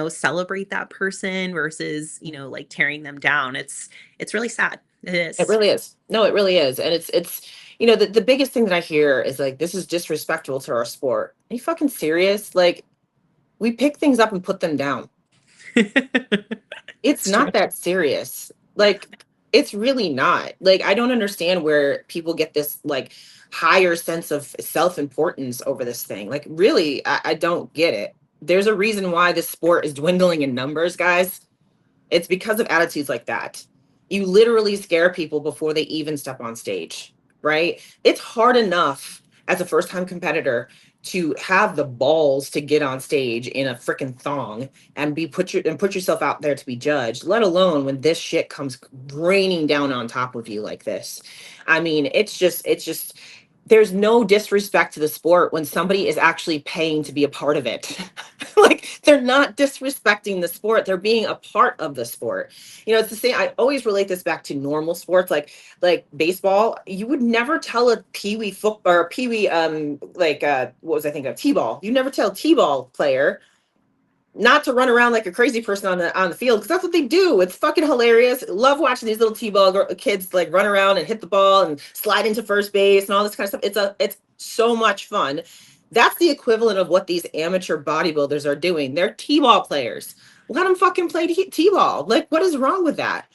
celebrate that person versus like tearing them down. It's really sad. It It is. really is. No, it really is. And it's the biggest thing that I hear is like, this is disrespectful to our sport. Are you fucking serious? Like, we pick things up and put them down. It's It's true. not that serious. Yeah. Like, it's really not. Like, I don't understand where people get this like higher sense of self-importance over this thing. Like, really, I don't get it. There's a reason why this sport is dwindling in numbers, guys. It's because of attitudes like that. You literally scare people before they even step on stage, right? It's hard enough as a first time competitor to have the balls to get on stage in a freaking thong and put yourself out there to be judged, let alone when this shit comes raining down on top of you like this. I mean, it's just there's no disrespect to the sport when somebody is actually paying to be a part of it. Like, they're not disrespecting the sport, they're being a part of the sport. It's the same. I always relate this back to normal sports, like baseball. You would never tell a pee-wee foot or pee-wee what was I thinking of, t-ball. You never tell a t-ball player not to run around like a crazy person on the field, because that's what they do. It's fucking hilarious. Love watching these little t-ball kids like run around and hit the ball and slide into first base and all this kind of stuff. It's so much fun. That's the equivalent of what these amateur bodybuilders are doing. They're t-ball players. Let them fucking play t-ball. Like, what is wrong with that?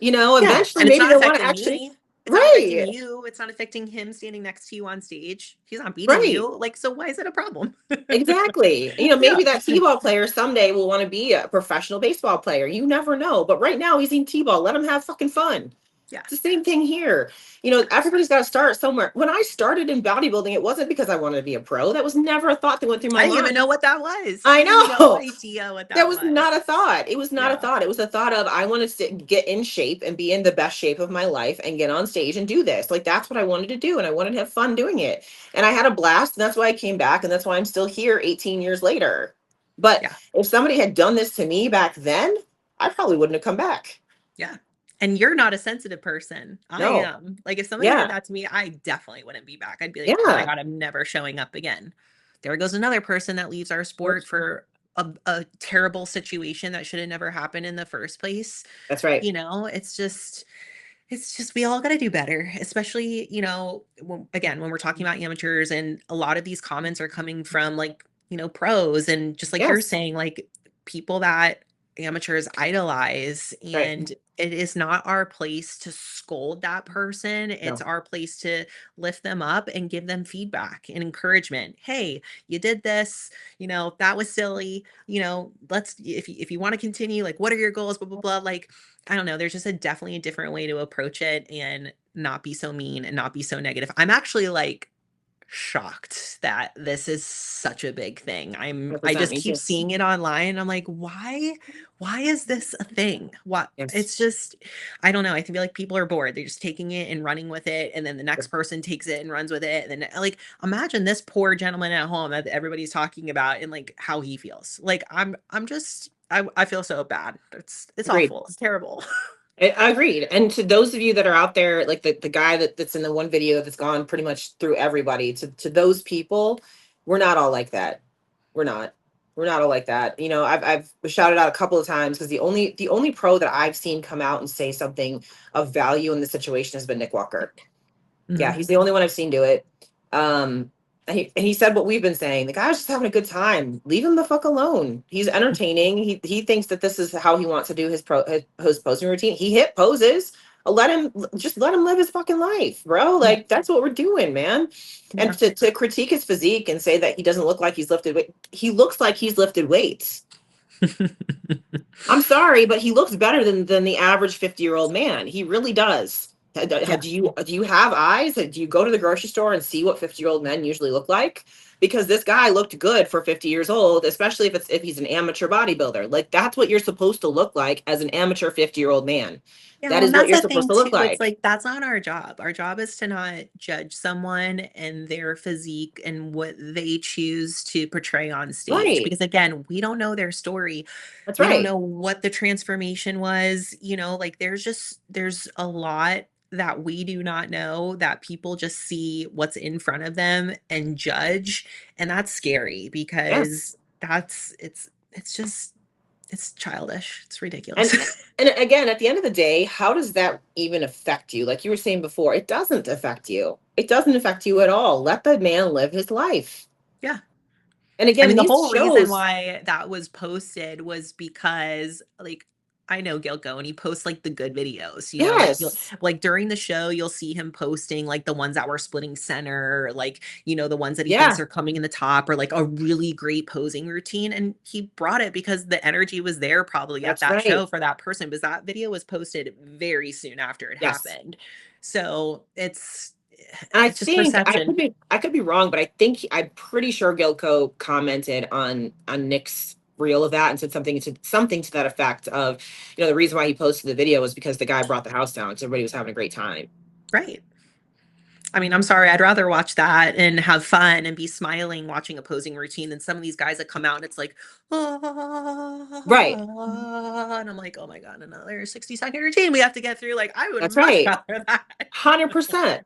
Yeah, Eventually and it's maybe not they'll want to affecting actually. me. It's not affecting Right. you. It's not affecting him standing next to you on stage. He's not beating Right. you. Like, so why is it a problem? Exactly. Yeah. Maybe that t-ball player someday will want to be a professional baseball player. You never know. But right now he's in t-ball. Let him have fucking fun. Yeah. It's the same thing here. Everybody's got to start somewhere. When I started in bodybuilding, it wasn't because I wanted to be a pro. That was never a thought that went through I my didn't even mind. know what that was. I I had no know. idea what That that was not was. a thought. It was not a Yeah. thought. It was a thought of, I want to get in shape and be in the best shape of my life and get on stage and do this. Like, that's what I wanted to do. And I wanted to have fun doing it. And I had a blast. And that's why I came back. And that's why I'm still here 18 years later. But Yeah. if somebody had done this to me back then, I probably wouldn't have come back. Yeah. And you're not a sensitive person. I No. am. Like, if somebody did Yeah. that to me, I definitely wouldn't be back. I'd be like, oh my Yeah. God, I'm never showing up again. There goes another person that leaves our sport for a terrible situation that should have never happened in the first place. That's right. It's just we all got to do better, especially, again, when we're talking about amateurs, and a lot of these comments are coming from like, pros, and just like you're Yes. saying, like people that amateurs idolize, Right. and it is not our place to scold that person. It's No. our place to lift them up and give them feedback and encouragement. Hey, you did this, that was silly, let's, if you want to continue, like, what are your goals, blah, blah, blah. Like, I don't know. There's just definitely a different way to approach it and not be so mean and not be so negative. I'm actually like shocked that this is such a big thing. I 100%. just Me keep too. seeing it online. I'm like, why is this a thing? What Yes. it's just, I don't know. I feel like people are bored. They're just taking it and running with it. And then the next person takes it and runs with it. And then, like, imagine this poor gentleman at home that everybody's talking about and like how he feels. Like, I feel so bad. It's Agreed. awful. It's terrible. I agreed. And to those of you that are out there, like the guy that's in the one video that's gone pretty much through everybody, to those people, we're not all like that. We're not. We're not all like that. You know, I've shouted out a couple of times because the only pro that I've seen come out and say something of value in the situation has been Nick Walker. Yeah, Mhm. he's the only one I've seen do it. And he said what we've been saying. The guy's just having a good time. Leave him the fuck alone. He's entertaining. He thinks that this is how he wants to do his posing routine. He hit poses. Let him live his fucking life, bro. Yeah. Like that's what we're doing, man. And Yeah. to critique his physique and say that he doesn't look like he's lifted weight, he looks like he's lifted weights. I'm sorry, but he looks better than the average 50-year-old man. He really does. Yeah. Do you have eyes? Do you go to the grocery store and see what 50-year-old men usually look like? Because this guy looked good for 50 years old, especially if he's an amateur bodybuilder. Like that's what you're supposed to look like as an amateur 50-year-old man. Yeah, That well, is and what that's you're the supposed thing to look too. It's like. like that's not our job. Our job is to not judge someone and their physique and what they choose to portray on stage. Right. Because again, we don't know their story. That's We don't right. know what the transformation was. Like there's a lot that we do not know that people just see what's in front of them and judge. And that's scary Yes. because it's just it's childish. It's And ridiculous. and again, at the end of the day, how does that even affect you? Like you were saying before, it doesn't affect you. It doesn't affect you at all. Let the man live his life. Yeah. And I again, mean, the these whole reason shows, why that was posted was because, like, I know Gilco and he posts like the good videos, like you'll yes. like during the show, you'll see him posting like the ones that were splitting center, like, the ones that he thinks Yeah, are coming in the top or like a really great posing routine. And he brought it because the energy was there probably at that's that right. show for that person, because that video was posted very soon after it Yes. happened. So And I it's just think perception. I could be wrong, but I'm pretty sure Gilco commented on Nick's reel of that and said something to that effect of, the reason why he posted the video was because the guy brought the house down because everybody was having a great time. Right. I mean, I'm sorry, I'd rather watch that and have fun and be smiling watching a posing routine than some of these guys that come out and it's like, Right. "Ah," and I'm like, oh my God, another 60-second routine we have to get through. Like, I would That's much right. rather that. 100%.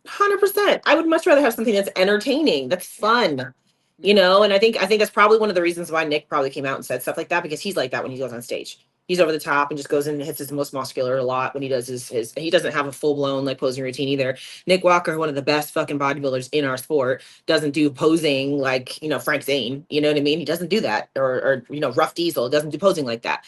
100%. I would much rather have something that's entertaining, that's Yeah. fun. Yeah. And I think that's probably one of the reasons why Nick probably came out and said stuff like that, because he's like that when he goes on stage. He's over the top and just goes in and hits his most muscular a lot when he does his he doesn't have a full-blown like posing routine either. Nick Walker, one of the best fucking bodybuilders in our sport, doesn't do posing like, Frank Zane, you know what I mean? He doesn't do that. Or Rough Diesel doesn't do posing like that.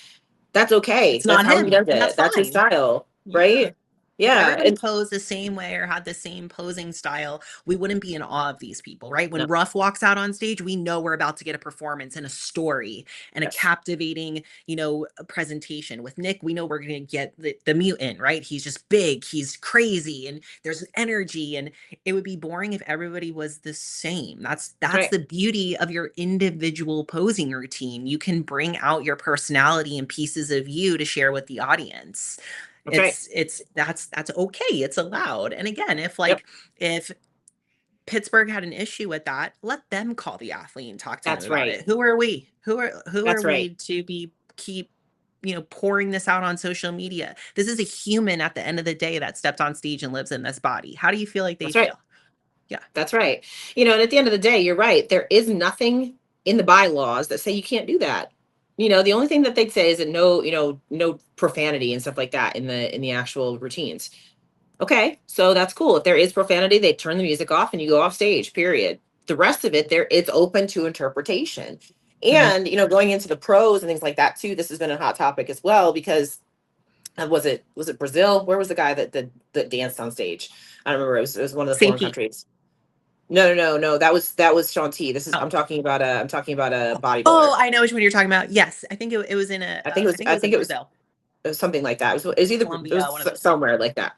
That's okay. It's That's not how he him, does and that's it. That's his fine. style, Yeah. right? If Yeah. everybody And posed the same way or had the same posing style, we wouldn't be in awe of these people, right? When no, Ruff walks out on stage, we know we're about to get a performance and a story and a yes. captivating, a presentation. With Nick, we know we're going to get the mutant, right? He's just big, he's crazy, and there's energy. And it would be boring if everybody was the same. That's That's right. the beauty of your individual posing routine. You can bring out your personality and pieces of you to share with the audience. That's right. That's okay. It's allowed. And again, Yep. if Pittsburgh had an issue with that, let them call the athlete and talk to him That's about right. it. Who are we? Who are That's right. we to be keep pouring this out on social media? This is a human at the end of the day that stepped on stage and lives in this body. How do you feel like they That's right. feel? Yeah. That's right. And at the end of the day, you're right. There is nothing in the bylaws that say you can't do that. The only thing that they'd say is that no profanity and stuff like that in the actual routines. Okay, so that's cool. If there is profanity, they turn the music off and you go off stage, period. The rest of it, it's open to interpretation. Mhm. And, going into the pros and things like that too, this has been a hot topic as well, because was it Brazil? Where was the guy that danced on stage? I don't remember. It was one of the St. foreign Pete. countries. No, no, no, no. That was Sean T. This is Oh. I'm talking about a Oh, bodybuilder. I know which one you're talking about. Yes. I think it was in I think it was I think it I was in think it was Brazil, it was something like that. It was either it Colombia, one of was those two. somewhere like that.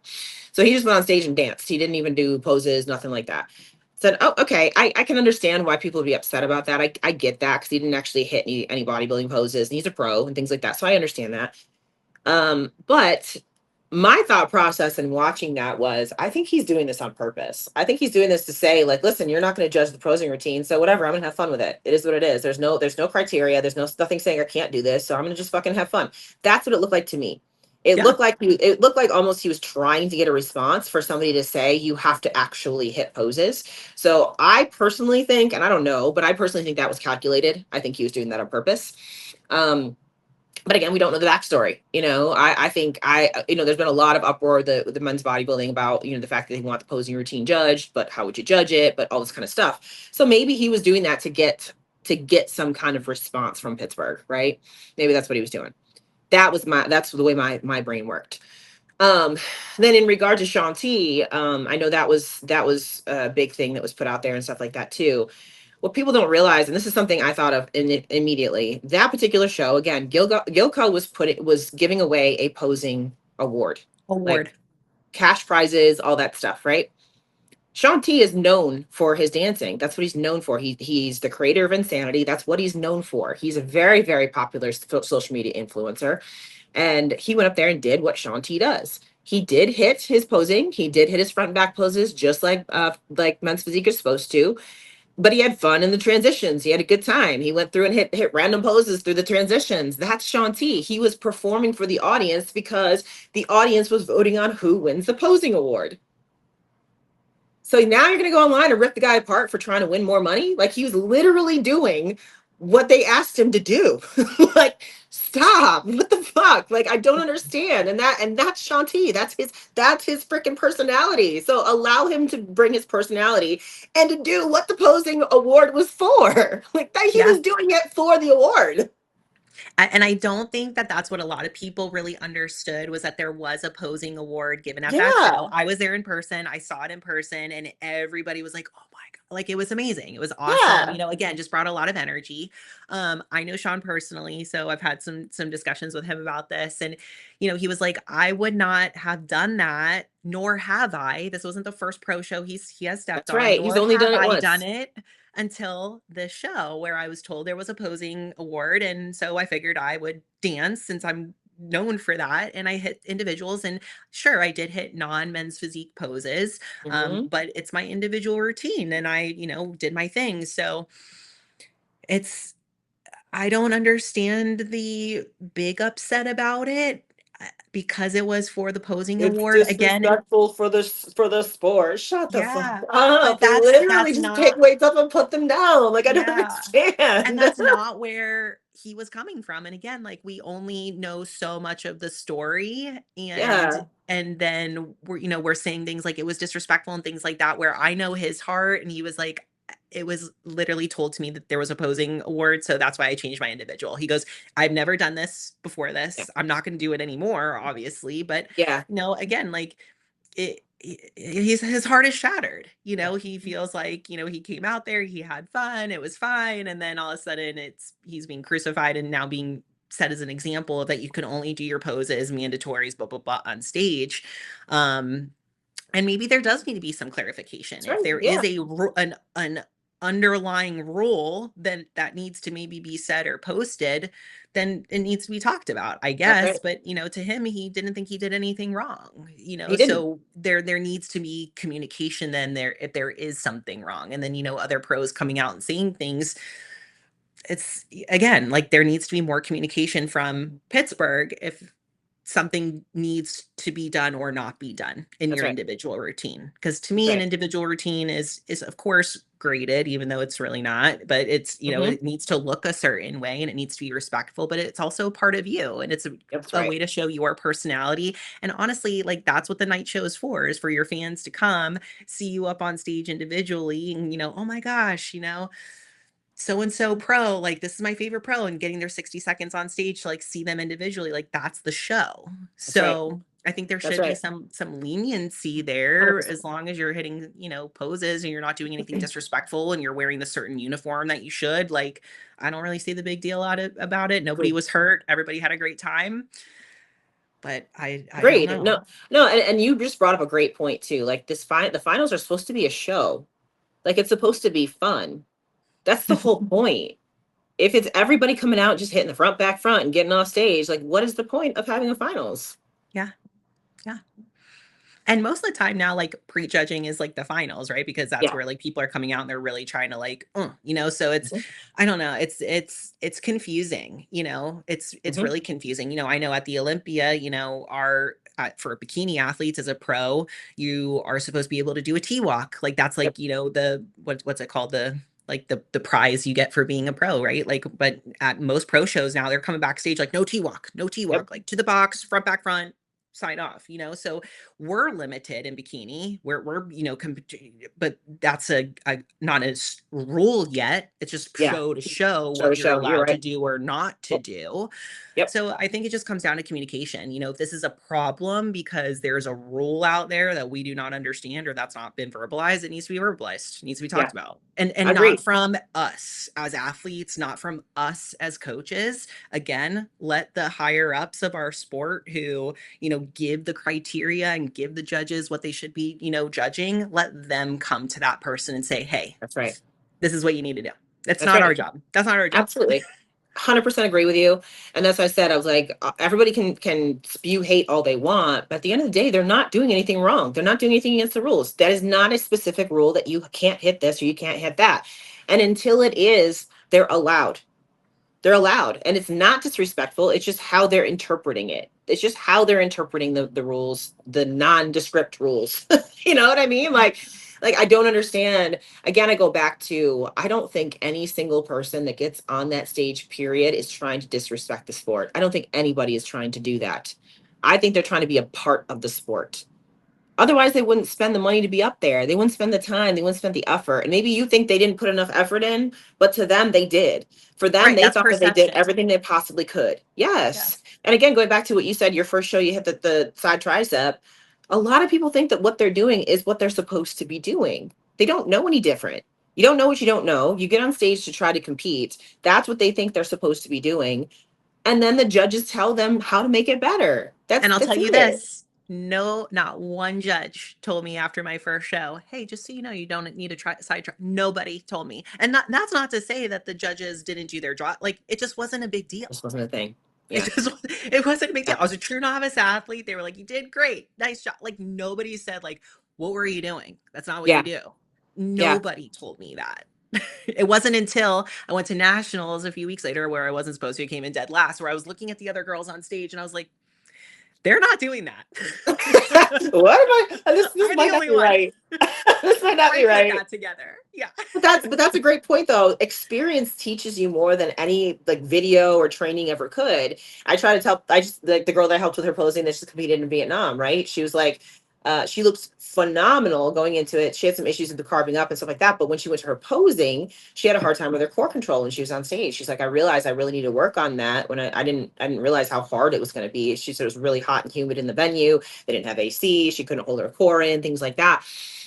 So he just went on stage and danced. He didn't even do poses, nothing like that. Said, oh, okay. I can understand why people would be upset about that. I get that because he didn't actually hit any bodybuilding poses, and he's a pro and things like that. So I understand that. But my thought process in watching that was, I think he's doing this on purpose. I think he's doing this to say, like, listen, you're not going to judge the posing routine, so whatever. I'm gonna have fun with it. It is what it is. There's no criteria. There's nothing saying I can't do this, so I'm gonna just fucking have fun. That's what it looked like to me. Yeah. It looked like almost he was trying to get a response for somebody to say you have to actually hit poses. So I personally think, and I don't know, but I personally think that was calculated. I think he was doing that on purpose. Um, but again, we don't know the backstory. I think there's been a lot of uproar the men's bodybuilding about, the fact that they want the posing routine judged, but how would you judge it? But all this kind of stuff. So maybe he was doing that to get some kind of response from Pittsburgh, right? Maybe that's what he was doing. That's the way my brain worked. Um, then in regard to Shaun T, I know that was a big thing that was put out there and stuff like that too. What people don't realize, and this is something I thought of immediately, that particular show, again, Gilco was giving away a posing award, like Award. cash prizes, all that stuff, right? Shaun T is known for his dancing. That's what he's known for. He's the creator of Insanity. That's what he's known for. He's a very, very popular social media influencer. And he went up there and did what Shaun T does. He did hit his posing. He did hit his front and back poses, just like men's physique is supposed to. But he had fun in the transitions. He had a good time. He went through and hit random poses through the transitions. That's Shaun T. He was performing for the audience because the audience was voting on who wins the posing award. So now you're going to go online and rip the guy apart for trying to win more money? Like, he was literally doing what they asked him to do. Like, stop. What the fuck? Like, I don't understand. And that's Shaun T. That's his freaking personality. So allow him to bring his personality and to do what the posing award was for. Like, that he Yeah. was doing it for the award. And I don't think that that's what a lot of people really understood, was that there was a posing award given at that show. Yeah. I was there in person. I saw it in person, and everybody was like, "Oh my God." Like, it was amazing. It was awesome. Yeah. Again, just brought a lot of energy. I know Sean personally, so I've had some discussions with him about this. And, he was like, I would not have done that, nor have I. This wasn't the first pro show he has stepped That's on, right. He's nor only have done it I done once. it until this show, where I was told there was a posing award. And so I figured I would dance, since I'm known for that. And I hit individuals, and sure, I did hit non-men's physique poses. Hmm. But it's my individual routine, and I, did my thing. So it's, I don't understand the big upset about it, because it was for the posing It's award. Again, disrespectful for the sport. Shut the fuck yeah, but up. Literally that's just pick not, weights up and put them down. Like, I don't yeah. And understand. that's not where he was coming from. And again, like, we only know so much of the story, and Yeah. then we're saying things like it was disrespectful and things like that, where I know his heart, and he was like, it was literally told to me that there was a posing award, so that's why I changed my individual. He goes, I've never done this before Yeah. this. I'm not going to do it anymore, obviously, but Yeah. again, like, his heart is shattered. He feels like, he came out there, he had fun, it was fine, and then all of a sudden he's being crucified and now being set as an example of that you can only do your poses, mandatories, blah blah blah, on stage. um and maybe there does need to be some clarification. That's If right. there is Yeah. an underlying rule then that needs to maybe be said or posted, then it needs to be talked about, I That's guess. right. But to him, he didn't think he did anything wrong. He didn't. So there needs to be communication then, there, if there is something wrong. And then other pros coming out and saying things. It's, again, like, there needs to be more communication from Pittsburgh if something needs to be done or not be done in That's your right. individual routine. Because to That's me, an right. individual routine is of course graded, even though it's really not. But it's, Hmm. it needs to look a certain way, and it needs to be respectful, but it's also part of you, and it's That's a right. way to show your personality. And honestly, like, that's what the night show is for, is for your fans to come see you up on stage individually, and oh my gosh, so and so pro, like, this is my favorite pro, and getting their 60 seconds on stage to, like, see them individually, like, that's the show. That's right. So I think there That's should be right. some leniency 100%. there, as long as you're hitting, poses, and you're not doing anything disrespectful, and you're wearing the certain uniform that you should. Like, I don't really see the big deal about it. Nobody Agreed. was hurt. Everybody had a great time. But I don't Agreed. know. No, no, and you just brought up a great point too. Like, the finals are supposed to be a show. Like, it's supposed to be fun. That's the whole point. If it's everybody coming out just hitting the front, back, front, and getting off stage, like, what is the point of having a finals? Yeah. Yeah. And most of the time now, like prejudging is like the finals, right? Because that's Yeah. where like people are coming out and they're really trying to like, so it's, Mhm. I don't know, it's confusing, it's Mhm. really confusing. I know at the Olympia, our for bikini athletes as a pro, you are supposed to be able to do a T walk. Like that's Yep. like, the what's it called? The prize you get for being a pro, right? Like, but at most pro shows now, they're coming backstage like no T walk, no T Yep. walk, like to the box, front back front, sign off, so we're limited in bikini. We're but that's a not a rule yet. It's just Yeah. show to show Show to what you're show. You're allowed to right. do or not to Yep. do. Yep. So I think it just comes down to communication. If this is a problem because there's a rule out there that we do not understand or that's not been verbalized, it needs to be verbalized. It needs to be Yeah. talked about. And not Agreed. from us as athletes, not from us as coaches. Again, let the higher ups of our sport who, give the criteria and give the judges what they should be, judging, let them come to that person and say, hey, That's right. this is what you need to do. It's That's not our right. job. That's not our job. Absolutely. 100% agree with you. And that's what I said. I was like, everybody can spew hate all they want, but at the end of the day, they're not doing anything wrong. They're not doing anything against the rules. That is not a specific rule that you can't hit this or you can't hit that. And until it is, they're allowed. They're allowed. And it's not disrespectful. It's just how they're interpreting it. It's just how they're interpreting the rules, the nondescript rules. You know what I mean? Like I don't understand. Again, I go back to I don't think any single person that gets on that stage, period, is trying to disrespect the sport. I don't think anybody is trying to do that. I think they're trying to be a part of the sport. Otherwise, they wouldn't spend the money to be up there. They wouldn't spend the time. They wouldn't spend the effort. And maybe you think they didn't put enough effort in, but to them, they did. For them, Right. they That's thought that they did perception. everything they possibly could. Yeah. Yes. And again, going back to what you said, your first show, you hit the side tricep. A lot of people think that what they're doing is what they're supposed to be doing. They don't know any different. You don't know what you don't know. You get on stage to try to compete. That's what they think they're supposed to be doing. And then the judges tell them how to make it better. And I'll That's tell you it. this, no, not one judge told me after my first show, hey, just so you know, you don't need to try side track. Nobody told me. And that's not to say that the judges didn't do their job. Like it just wasn't a big deal. This wasn't a thing. It Yeah. just it wasn't a big deal. Yeah. I was a true novice athlete. They were like, you did great. Nice job. Like nobody said, like, what were you doing? That's not what you Yeah. do. Yeah. Nobody told me that. It wasn't until I went to nationals a few weeks later where I wasn't supposed to, I came in dead last, where I was looking at the other girls on stage and I was like, they're not doing that. What am I? This I'm the might not only be one. right. This might not be I put right. that together. Yeah. But that's a great point though. Experience teaches you more than any like video or training ever could. I try to tell I just like the girl that I helped with her posing that just competed in Vietnam, right? She was like she looks phenomenal going into it. She had some issues with the carving up and stuff like that. But when she went to her posing, she had a hard time with her core control when she was on stage. She's like, I realized I really need to work on that when I didn't realize how hard it was going to be. She said it was really hot and humid in the venue. They didn't have AC. She couldn't hold her core in, things like that.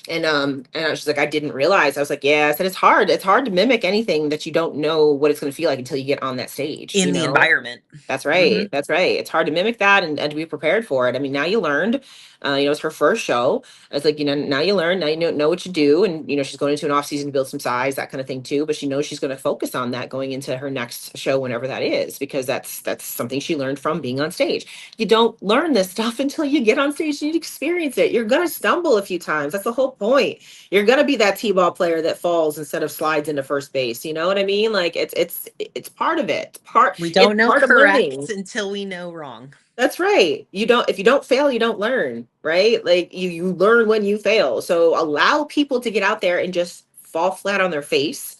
And I was just like, I didn't realize. I was like, yeah, I said it's hard. It's hard to mimic anything that you don't know what it's going to feel like until you get on that stage, In the environment. That's Hmm. right. That's right. It's hard to mimic that and to be prepared for it. I mean, now you learned, it's her first show. It's like, now you learn, now you know what you do. And, she's going into an off season to build some size, that kind of thing too. But she knows she's going to focus on that going into her next show, whenever that is, because that's something she learned from being on stage. You don't learn this stuff until you get on stage and you experience it. You're going to stumble a few times. That's the whole point. You're going to be that t-ball player that falls instead of slides into first base. You know what I mean? Like it's part of it. We It's don't know part of correct learning. until we know wrong. That's right. If you don't fail, you don't learn, right? Like you learn when you fail. So allow people to get out there and just fall flat on their face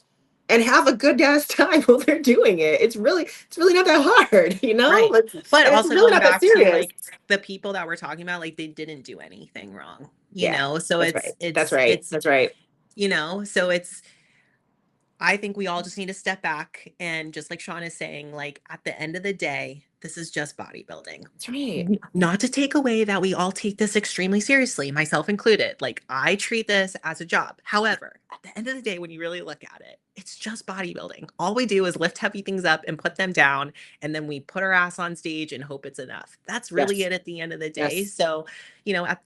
and have a good ass time while they're doing it. It's really not that hard, Right. Like, But and it's also really going not that back to serious. like the people that we're talking about, like they didn't do anything wrong, Yeah, So that's right. That's it's right. it's That's right. so it's I think we all just need to step back and just like Sean is saying, like at the end of the day, this is just bodybuilding. That's right. Not to take away that we all take this extremely seriously, myself included. Like I treat this as a job. However, at the end of the day, when you really look at it, it's just bodybuilding. All we do is lift heavy things up and put them down, and then we put our ass on stage and hope it's enough. That's really Yes. it at the end of the day. Yes. So,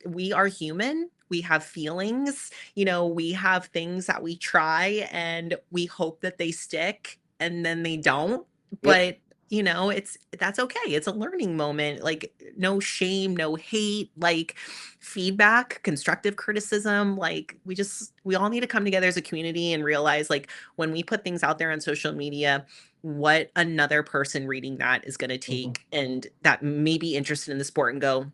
we are human. We have feelings, we have things that we try and we hope that they stick and then they don't. Yep. But that's okay. It's a learning moment. Like, no shame, no hate, like feedback, constructive criticism. Like, we all need to come together as a community and realize, like, when we put things out there on social media, what another person reading that is going to Mhm. take and that may be interested in the sport and go,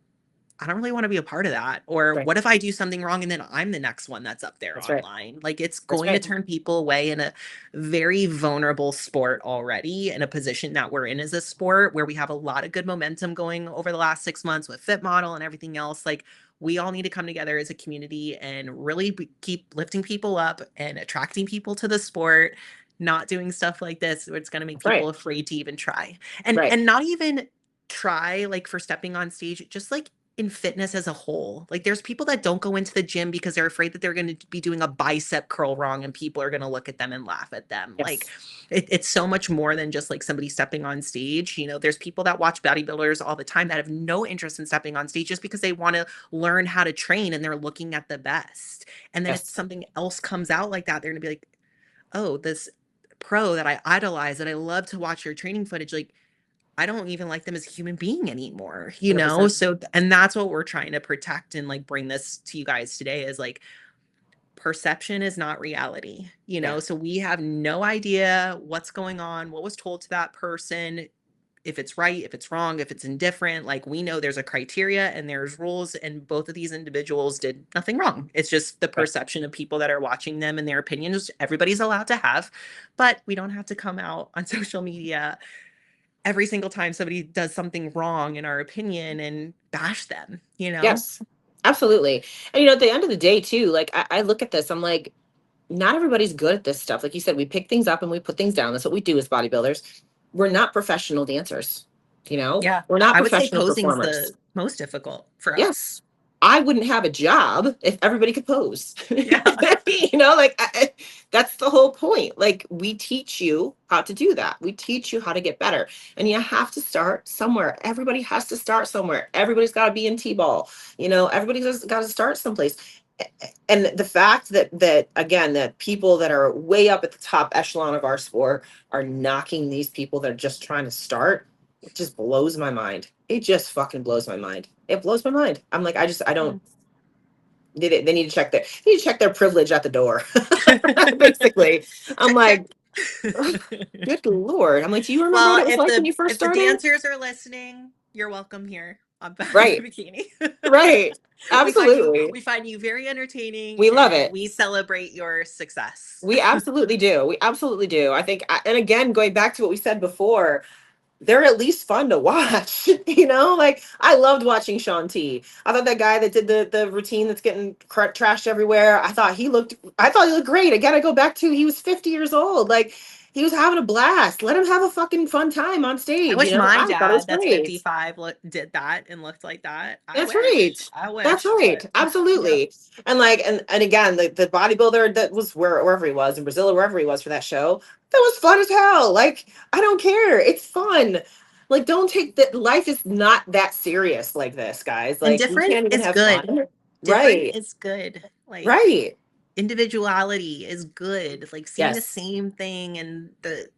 I don't really want to be a part of that. Or Right. what if I do something wrong and then I'm the next one that's up there That's right. online? Like, it's That's going to right. turn people away in a very vulnerable sport already, in a position that we're in as a sport where we have a lot of good momentum going over the last 6 months with Fit Model and everything else. Like, we all need to come together as a community and really keep lifting people up and attracting people to the sport, not doing stuff like this where it's going to make That's people right. afraid to even try. And Right. and not even try, like, for stepping on stage, just like in fitness as a whole. Like, there's people that don't go into the gym because they're afraid that they're going to be doing a bicep curl wrong and people are going to look at them and laugh at them. Like, Yes. it's so much more than just like somebody stepping on stage. There's people that watch bodybuilders all the time that have no interest in stepping on stage just because they want to learn how to train and they're looking at the best. And then if Yes. something else comes out like that, they're going to be like, oh, this pro that I idolize, that I love to watch their training footage, like, I don't even like them as a human being anymore, 100%. So, and that's what we're trying to protect and like bring this to you guys today, is like, perception is not reality, Yeah. so we have no idea what's going on, what was told to that person, if it's right, if it's wrong, if it's indifferent. Like, we know there's a criteria and there's rules, and both of these individuals did nothing wrong. It's just the Right. perception of people that are watching them and their opinions everybody's allowed to have, but we don't have to come out on social media every single time somebody does something wrong in our opinion and bash them. Yes. Absolutely. And at the end of the day, too, like I look at this, I'm like, not everybody's good at this stuff. Like you said, we pick things up and we put things down. That's what we do as bodybuilders. We're not professional dancers. Yeah. We're not I would say professional posing's performers. the most difficult for us. Yes. I wouldn't have a job if everybody could pose. Yeah. Like that's the whole point. Like, we teach you how to do that. We teach you how to get better. And you have to start somewhere. Everybody has to start somewhere. Everybody's got to be in T-ball. Everybody's got to start someplace. And the fact that again, that people that are way up at the top echelon of our sport are knocking these people that are just trying to start, it just blows my mind. It just fucking blows my mind. It blows my mind. I'm like, I Yeah. don't. They need to check their privilege at the door. Basically, I'm Check, check. like, "Ugh, good lord." I'm like, do you remember what Well, it was if like when the you first if the started? dancers are listening, you're welcome here on Back in the Right, Bikini. right, we find you absolutely. we find you very entertaining We love and it. we celebrate your success. We absolutely do. We absolutely do. I think, and again, going back to what we said before, they're at least fun to watch. Like, I loved watching Sean T. I thought that guy that did the routine that's getting trashed everywhere, I thought he looked great. Again, I go back to, he was 50 years old. Like, he was having a blast. Let him have a fucking fun time on I stage. wish my I thought it was dad, that's great. 55, did that and looked like that. I That's right. wish. I That's wish, right. but yep. Absolutely. And like, and again, the bodybuilder that was wherever he was in Brazil or wherever he was for that show, that was fun as hell. Like, I don't care. It's fun. Like, don't take that. Life is not that serious like this, guys. And Like, we different can't even is have good. fun. Different Right. is good. Like, Right. individuality is good. Like, seeing the Yes. same thing and the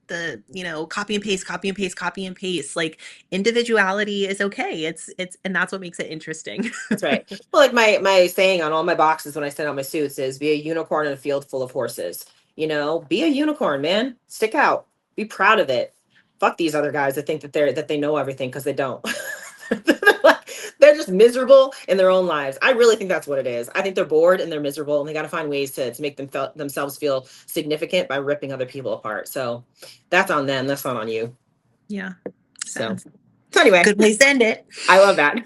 copy and paste, copy and paste, copy and paste. Like, individuality is okay. It's and that's what makes it interesting. That's right. Well, like my saying on all my boxes when I send out my suits is, be a unicorn in a field full of horses. Be a unicorn, man. Stick out. Be proud of it. Fuck these other guys that think that they know everything, because they don't. They're just miserable in their own lives. I really think that's what it is. I think they're bored and they're miserable, and they got to find ways to make themselves feel significant by ripping other people apart. So that's on them. That's not on you. Yeah. So, So, so anyway, good place to end it. I love that.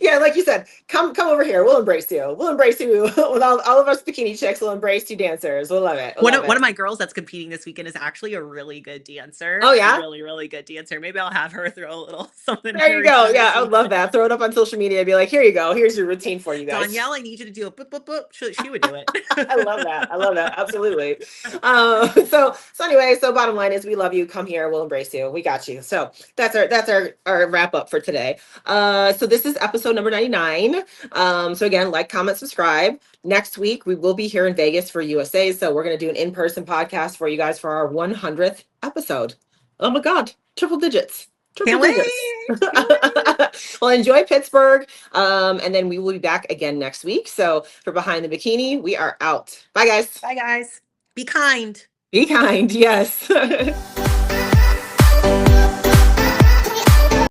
Yeah, like you said, come over here. We'll embrace you. We'll embrace you with all of us bikini chicks. We'll embrace you dancers. We'll love it. We'll One love of one of it. my girls that's competing this weekend is actually a really good dancer. Oh A yeah. really, really good dancer. Maybe I'll have her throw a little something in There her you go. routine Yeah, this I would love weekend. that. Throw it up on social media. Be like, here you go. Here's your routine for you guys. Danielle, I need you to do a boop boop boop. She would do it. I love that. I love that. Absolutely. So anyway, so bottom line is, we love you. Come here. We'll embrace you. We got you. So that's our wrap up for today. So this is episode number 99. So again, like, comment, subscribe. Next week we will be here in Vegas for USA. So we're gonna do an in-person podcast for you guys for our 100th episode. Oh my God, triple digits. Triple Can't wait. digits. Can't wait. Well, enjoy Pittsburgh. And then we will be back again next week. So for Behind the Bikini, we are out. Bye, guys. Bye, guys. Be kind. Be kind. Yes.